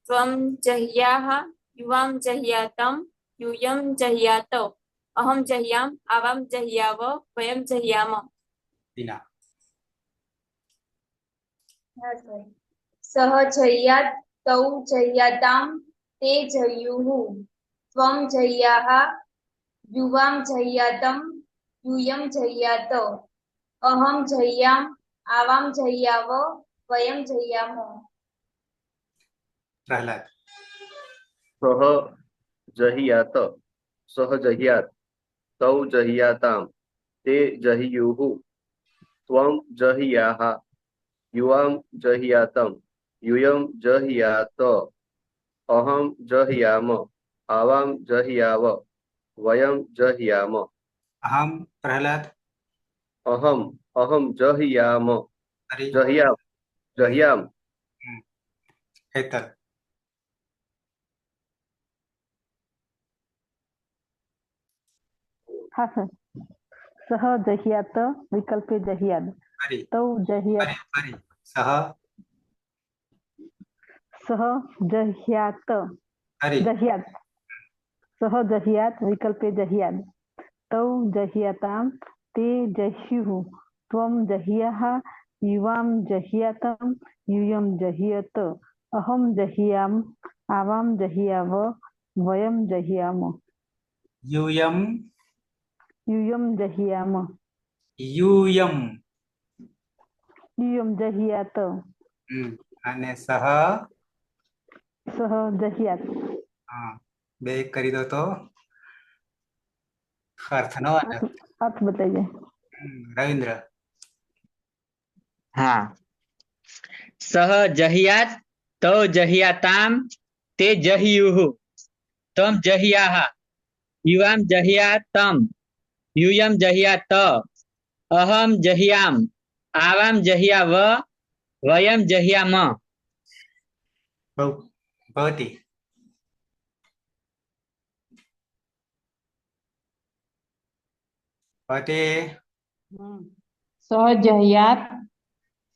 त्वं जह्याः युवां जह्यातं यूयं जह्यात अहं जह्याम आवां जह्याव वयं जह्याम। टीना सह जह्यात् तौ जह्यातां ते जह्युः त्वं जह्याः युवां जह्यातं यूयं जह्यात अहं जह्याम आवां जह्याव वयं जह्याम। प्रहलाद सह जह्यात सह जह्यात् तौ जह्यातां ते जह्युः त्वं जह्याः युवां जह्यातं यूयं जह्यात अहं जह्याम आवां जह्याव वयं जह्याम। अहम प्रहलाद अहम अहम जह्याम हरि जह्याम जह्याम हेतल हाँ सर। सह जह्यात विकल्पे जह्याद हरि तौ जह्यात हरि सह सह जह्यात हरि जह्यात सह जह्यात विकल्पे जह्याद तौ जह्यातां ते जह्युः त्वं जह्याः युवां जह्यातं यूयं जह्यत अहं जह्याम आवां जह्याव वयं जह्याम। यूयम यूयं जह्याम यूयम यूयं जह्यात અને સહ सह जह्यात હા બે કરી દો તો અર્થ નો આવે अर्थ बताइए। રવિન્દ્ર हाँ सह जह्यात् तौ जह्यातां ते जह्युः त्वं जह्याः युवां जह्यातं यूयं जह्यात अहं जह्याम आवां जह्याव वयं जह्याम। ભવતી ભવતી सह जह्यात्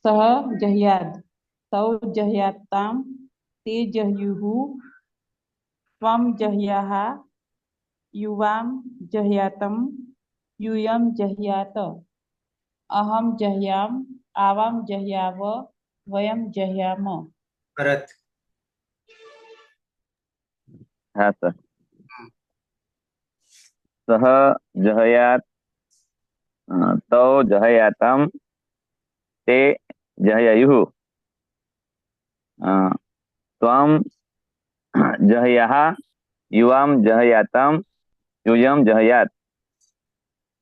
सह जह्याद तौ जह्यातां ते जह्युः त्वं जह्याः युवां जह्यातं यूयं जह्यात अहं जह्याम आवां जह्याव वयं जह्याम। ભરત हाँ सर। सह जह्यात् तौ जह्यातं ते जह्युः त्वं जह्याः युवां जह्यातं यूयं जह्यात्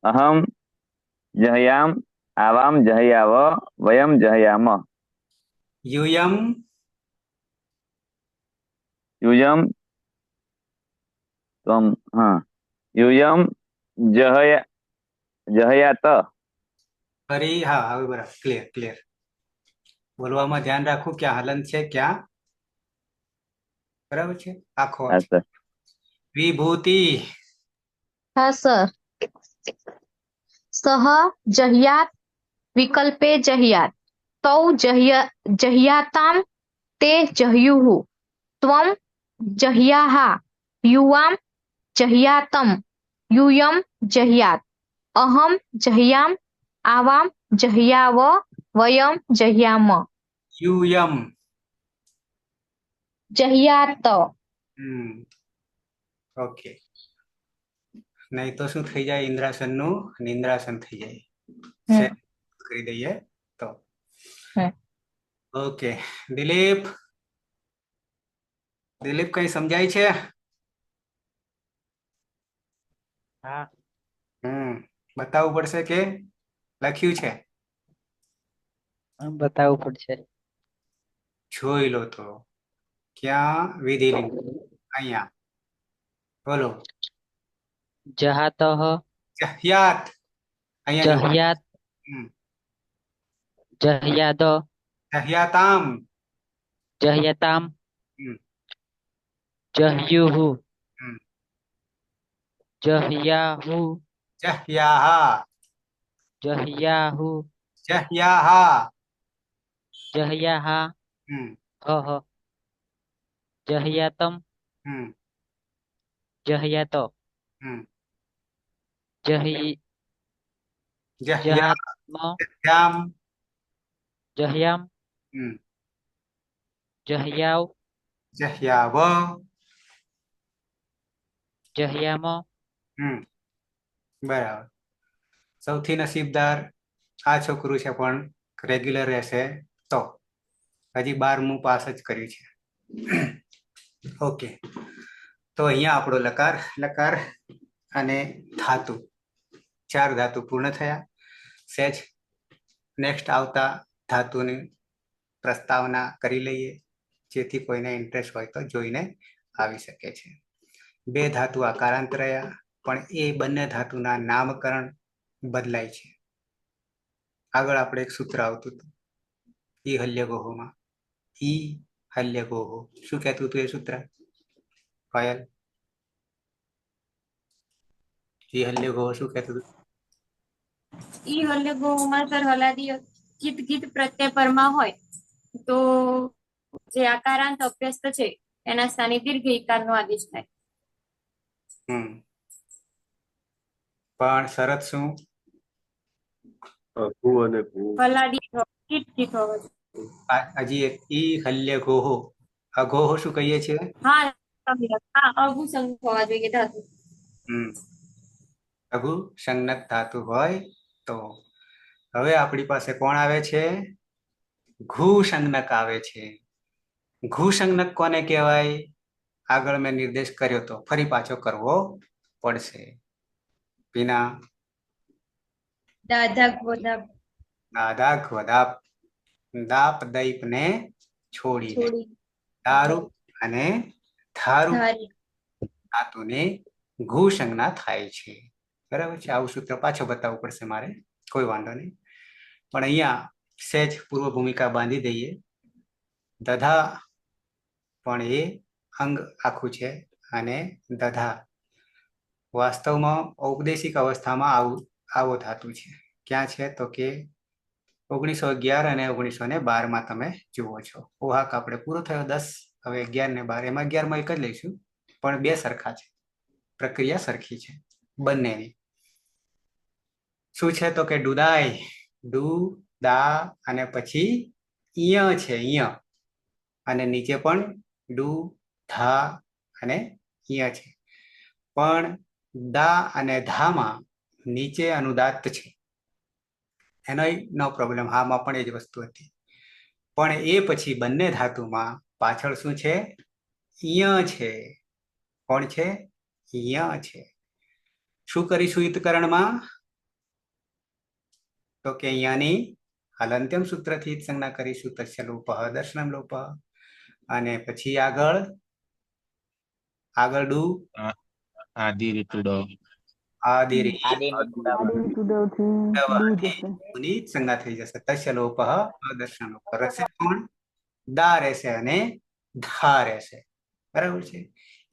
अहं जह्याम आवां जह्याव वयं जह्याम। यूयम यूयं त्वं हाँ यूयं जह्यात ફરી હા હવે બરાબર ક્લિયર ક્લિયર બોલવામાં ધ્યાન રાખવું ક્યાં હલન છે ક્યાં બરાબર છે આખો हाँ सर। વિભૂતિ हाँ सर। सह जह्यात् विकल्पे जह्यात् तौ जह्यातां ते जह्युः त्वं जह्याः युवां जह्यातं यूयं जह्यात् अहं जह्याम आवां जह्याव वयं जह्याम। यूयम जह्यात ઓકે નહીં તો શું થઈ જાય ઇન્દ્રાસન નું નિંદ્રાસન થઈ જાય સેટ કરી દઈએ તો ઓકે દિલીપ દિલીપ કઈ સમજાય છે हाँ બતાવવું પડશે કે લખ્યું છે बताओ पड़શે જોઈ લો તો ક્યાં વિધિલિંગ અહીંયા બોલો जहातः જહ્યાત અહીંયા જુઓ. जह्यात् जह्याद જહ્યાતામ जह्यतां हम्म। जह्युः हम्म। जह्याहु જહ્યાહા जह्याहु જહ્યાહા જહ્યાહા હમ હ જહ્યાતમ હમ જહ્યાતો હમ જહી જહ્યા જહાત્મ જહ્યામ જહ્યામ હમ જહ્યાવ જહ્યાવ જહ્યામ હમ બરાબર. સૌથી નસીબદાર આ છોકરું છે, પણ રેગ્યુલર રહેશે તો. હજી 12મું પાસ જ કર્યું છે. ઓકે, તો અહીંયા આપણો લકાર અને ધાતુ, 4 ધાતુ પૂર્ણ થયા. સેજ નેક્સ્ટ આવતા ધાતુની પ્રસ્તાવના કરી લઈએ, જેથી કોઈને ઇન્ટરેસ્ટ હોય તો જોઈને આવી શકે છે. 2 ધાતુ આકારાંત રહ્યા, પણ એ બંને ધાતુના નામકરણ બદલાય છે. આગળ આપણે એક સૂત્ર આવતું હતું ઈ હલ્યગોહોમાં. ઈ હલ્યગોહો શું કહેતું હતું એ સૂત્ર? પાયલ, ઈ હલ્યગોહો શું કહેતું હતું? ઈ હલ્યગોહમાં સર હલાદી ગીત ગીત પ્રત્યય પરમાં હોય તો જે આકારાંત અભ્યસ્ત છે એના સ્થાને દીર્ઘ ઈકારનો આદેશ થાય. પણ શરત શું? ભૂ અને ભૂ. હલાદી ગીત ગીત હોવો જોઈએ. હજી એક ઈ હલ્યગોહો, અઘોહો શું કહીએ છીએ? હા અભુ સંઘ હોવા જોઈએ ધાતુ. લઘુ સંજ્ઞક ધાતુ હોય તો. હવે આપણી પાસે કોણ આવે છે? ઘુ સંજ્ઞક આવે છે. ઘુ સંજ્ઞક કોને કહેવાય? આગળ મેં નિર્દેશ કર્યો તો ફરી પાછો કરવો પડશે. વિના દાધા ગોધા દાદા ગોદાપ, દાપ દૈપ ને છોડીને દારૂ અને ધારુ ધાતુને ઘુ સંજ્ઞા થાય છે. બરાબર છે. આવું સૂત્ર પાછો બતાવવું પડશે મારે, કોઈ વાંધો નહીં. પણ અહીંયા સહેજ પૂર્વ ભૂમિકા બાંધી દઈએ. દધા પણ એ અંગ આખું છે, અને દધા વાસ્તવમાં ઔપદેશિક અવસ્થામાં આવો ધાતુ છે. ક્યાં છે તો કે 1911 અને 1912 તમે જુઓ છો. ઓહાક આપણે પૂરો થયો 10, હવે 11 ને 12, એમાં 11માં એક જ લઈશું, પણ 2 સરખા છે, પ્રક્રિયા સરખી છે બંનેની. શું છે તો કે ડુદાય, ડુ દા અને પછી ઈય છે, ઈય, અને નીચે પણ ડુ ધા અને ઈય છે. પણ દા અને ધામાં નીચે અનુદાત્ત છે, એનો નો પ્રોબ્લેમ. હામાં પણ એ જ વસ્તુ હતી. પણ એ પછી બંને ધાતુમાં પાછળ શું છે? ઈય છે. કોણ છે? ઈય છે. શું કરીશું ઈતકરણમાં? તો કે અહીંયાની હલંત્યમ સૂત્રથી સંજ્ઞા કરીશું. તસ્ય લોપઃ દર્શનમ લોપઃ. અને પછી આગળ ડુ આદિ રીતુડો સંજ્ઞા થઈ જશે. તસ્ય લોપઃ અદર્શન લોપઃ. રહેશે કોણ? દા રહેશે અને ધા રહેશે. બરાબર છે.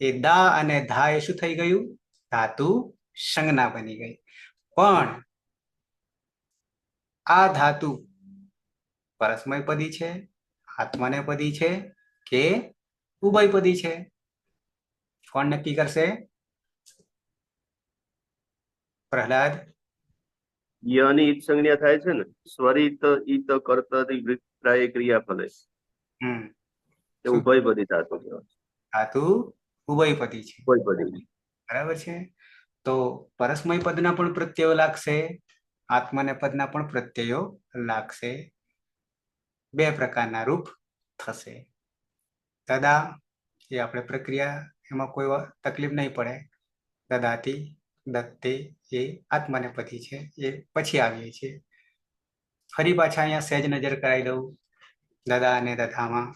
એ દા અને ધા એ શું થઈ ગયું? ધાતુ સંજ્ઞા બની ગઈ. પણ આ ધાતુ પરસ્મયપદી છે, આત્મનેપદી છે કે ઉભયપદી છે? કોણ નક્કી કરશે? પ્રહલાદ? યની ઈત સંજ્ઞા થાય છે ને, સ્વરિત ઈત કર્તરી વૃત્રાય ક્રિયાફલે, એ ઉભયપદી ધાતુ કહેવાય. ધાતુ ઉભયપદી છે. ઉભયપદી. બરાબર છે. તો પરસ્મય પદના પણ પ્રત્યયો લાગશે, આત્મને પદના પણ પ્રત્યયો લાગશે. 2 પ્રકારના રૂપ થશે. દદા એ આપણે પ્રક્રિયા, એમાં કોઈ તકલીફ નહીં પડે. દદાતી, દત્તે એ આત્મનેપદી છે, એ પછી આવીએ છીએ. ફરી પાછા અહીંયા સહેજ નજર કરાવી દઉં. દદા અને દધામાં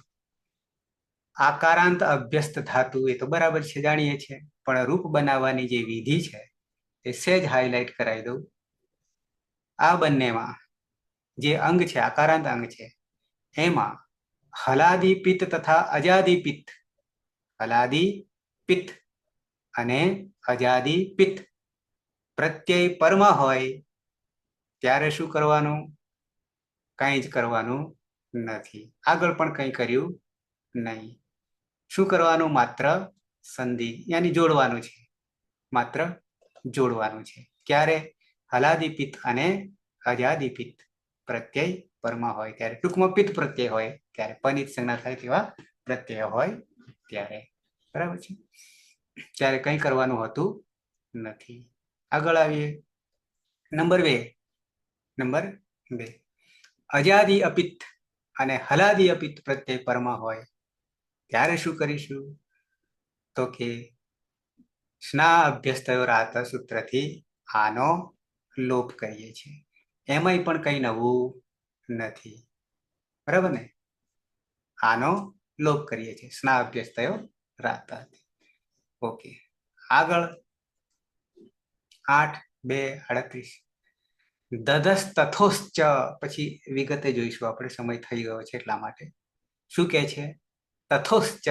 આકારાંત અભ્યસ્ત ધાતુ એ તો બરાબર છે, જાણીએ છીએ. પણ રૂપ બનાવવાની જે વિધિ છે એ સહેજ હાઇલાઇટ કરાવી દઉં. આ બંનેમાં જે અંગ છે, આકારાંત અંગ છે, એમાં હલાદી પિત્ત તથા અજાદી પિત્ત, હલાદી પિત્ત અને અજાદી પિત્ત પ્રત્યય પરમાં હોય ત્યારે શું કરવાનું? કંઈ જ કરવાનું નથી. આગળ પણ કંઈ કર્યું નહીં. શું કરવાનું? માત્ર સંધિ યાની જોડવાનું છે. માત્ર જોડવાનું છે. ક્યારે? હલાદીપિત અને અજાદીપિત પ્રત્યય પરમાં હોય ત્યારે, ટૂંકમાં પિત્ત પ્રત્યય હોય ત્યારે, પનિત સંજ્ઞા થાય તેવા પ્રત્યય હોય ત્યારે. બરાબર છે. ત્યારે કંઈ કરવાનું હોતું નથી. આગળ આવીએ. નંબર 2. અજાદી અપિત અને હલાદી અપિત પ્રત્યય પરમાં હોય ત્યારે શું કરીશું? તો કે સ્ના અભ્યસ્તયો રાત સૂત્રથી આનો લોપ કરીએ છીએ. એમાંય પણ કંઈ નવું નથી. બરાબર ને? આનો લોપ કરીએ છીએ. સ્ના અભ્યસ્તયો રાત. ઓકે. આગળ 8:2:38 દધસ તથોશ્ચ. પછી વિગતે જોઈશું આપણે, સમય થઈ ગયો છે એટલા માટે. શું કે છે? તથોશ્ચ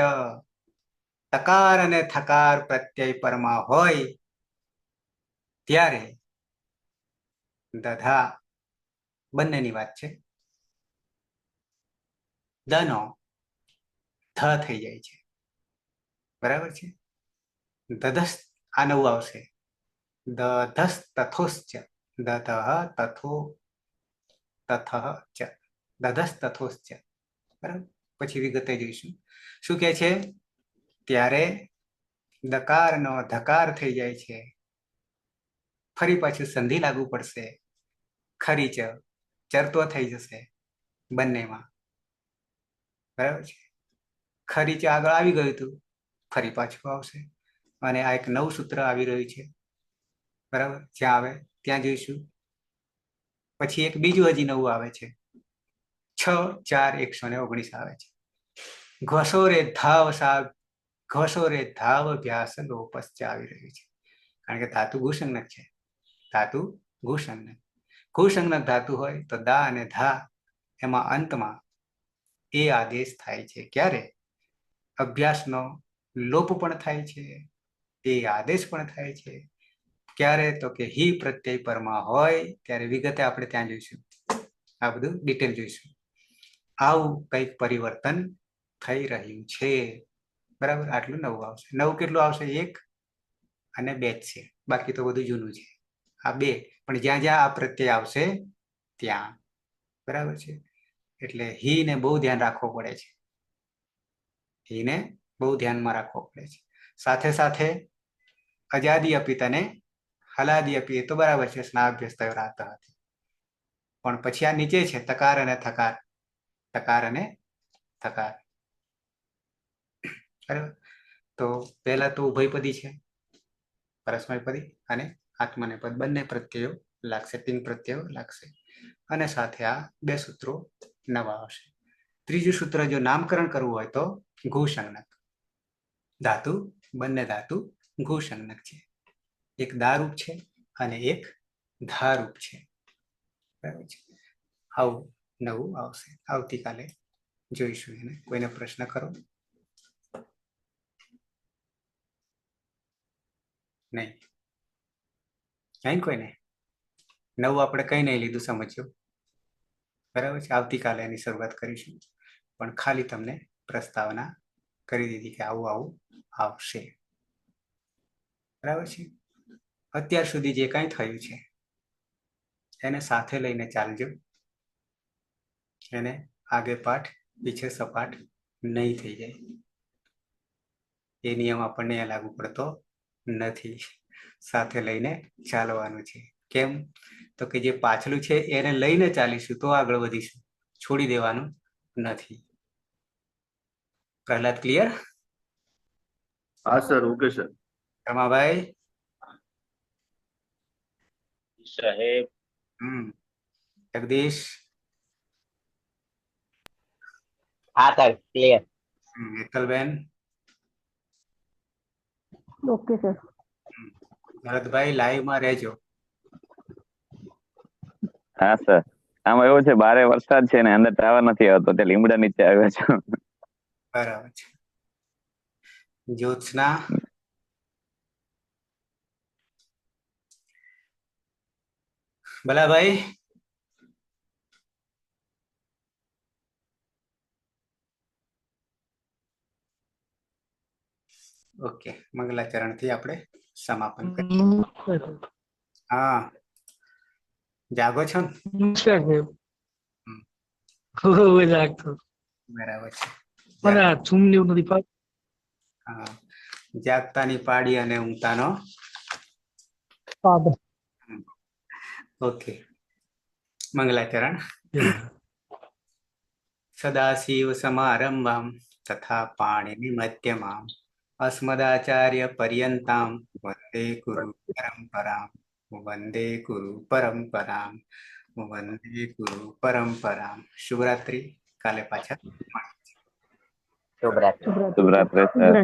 તકાર અને થકાર પ્રત્યય પરમાં હોય ત્યારે દધા, બંનેની વાત છે, દનો ધ થઈ જાય છે. બરાબર છે. દધસ આ નવું આવશે. દધસ તથોશ્ચ. દધઃ તથો તથઃ ચ. દધસ તથોશ્ચ. બરાબર. પછી વિગતે જોઈશું. શું કે છે? ત્યારે દકારનો ધકાર થઈ જાય છે. ફરી પાછું સંધિ લાગુ પડશે. ખરી ચ, ચરતો થઈ જશે બંનેમાં. બરાબર છે. ખરી ચ આગળ આવી ગયું હતું, ફરી પાછું આવશે. અને આ એક નવું સૂત્ર આવી રહ્યું છે. બરાબર. જ્યાં આવે ત્યાં જોઈશું. પછી એક બીજું હજી નવું આવે છે. 6:4:119 આવે છે. ઘસોરે ધાવ સાગ, ઘસોરે ધાવ અભ્યાસ લોપશ્ચ આવી રહ્યું છે. કારણ કે ધાતુ ઘુસંજ્ઞક છે. ધાતુ ઘુસંજ્ઞક. ઘુસંજ્ઞક ધાતુ હોય તો દા અને ધા એમાં અંતમાં એ આદેશ થાય છે. ક્યારે? અભ્યાસનો લોપ પણ થાય છે, એ આદેશ પણ થાય છે. ક્યારે? તો કે હી પ્રત્યય પરમાં હોય ત્યારે. વિગતે આપણે ત્યાં જોઈશું. આ બધું ડિટેલ જોઈશું. આવું કંઈક પરિવર્તન થઈ રહ્યું છે. બરાબર. આટલું નવું આવશે. નવું કેટલું આવશે? 1 અને 2 છે. બાકી તો બધું જૂનું છે. આ 2 પણ જ્યાં જ્યાં આ પ્રત્યય આવશે ત્યાં. બરાબર છે. એટલે હી ને બહુ ધ્યાન રાખવું પડે છે. એને બહુ ધ્યાનમાં રાખવો પડે છે. સાથે સાથે અજાદી અપિત અને હલાદી અપિત તો બરાબર છે, સ્નાભ્યસ્ત રાત હતી. પણ પછી આ નીચે છે તકાર અને થકાર. તકાર અને થકાર. બરાબર. તો પહેલા તો ઉભયપદી છે, પરસ્મયપદી અને આત્મનેપદ. બંને પ્રત્યયો લાગશે, 3 પ્રત્યયો લાગશે. અને સાથે આ 2 સૂત્રો નવા આવશે. ત્રીજું સૂત્ર જો નામકરણ કરવું હોય તો ઘુસંજ્ઞક. ધાતુ, બંને ધાતુ ઘુસંજ્ઞક છે. એક દારૂપ છે અને એક ધારૂપ છે. બરાબર છે. આવું નવું આવશે. આવતીકાલે જોઈશું એને. કોઈને પ્રશ્ન કરો? નહીં? નહીં કોઈને? નવું આપણે કઈ નહીં લીધું, સમજ્યો? બરાબર છે. આવતીકાલે એની શરૂઆત કરીશું. પણ ખાલી તમને પ્રસ્તાવના કરી દીધી કે આવું આવું આવશે. બરાબર છે. અત્યાર સુધી જે કાંઈ થયું છે એને સાથે લઈને ચાલજો. એને આગે પાઠ પીછે સપાટ નહીં થઈ જાય. એ નિયમ આપણને લાગુ પડતો નથી. સાથે લઈને ચાલવાનું છે. કેમ? તો કે જે પાછલું છે એને લઈને ચાલીશું તો આગળ વધીશું. છોડી દેવાનું નથી. પ્રહલાદ, ક્લિયર? હા સર. Okay sir. રમાભાઈ? સાહેબ. જગદીશ? હા sir, clear. Hetalben? Okay sir. Bharatbhai live માં રહેજો. હા સર. આમાં એવું છે, બારે વરસાદ છે ને અંદર ટાવર નથી આવતો, તે લીમડા નીચે આવ્યો છું. બરાબર છે. જ્યોત્સના? ભલાભાઈ? ઓકે, મંગલાચરણ થી આપણે સમાપન કરીએ. હા, જાગો છો ને? નમસ્કાર સાહેબ. હમ. હવે લાગતો બરાબર છે. મને આ થૂમ ને એવું નથી પાડતું. હા, જાગતાની પાડી અને ઊંઘતાનો પાડ. ઓકે, મંગલાચરણ. સદાશિવ સમારંભામ તથા પાણીની મધ્યમામ અસ્મદાચાર્ય પર્યંતામ વંદે ગુરુ પરંપરામ વંદે ગુરુ પરંપરામ વંદે ગુરુ પરંપરામ. શુભરાત્રી. કાલે પાછા મળીએ. શુભરાત્રી. શુભરાત્રી સર.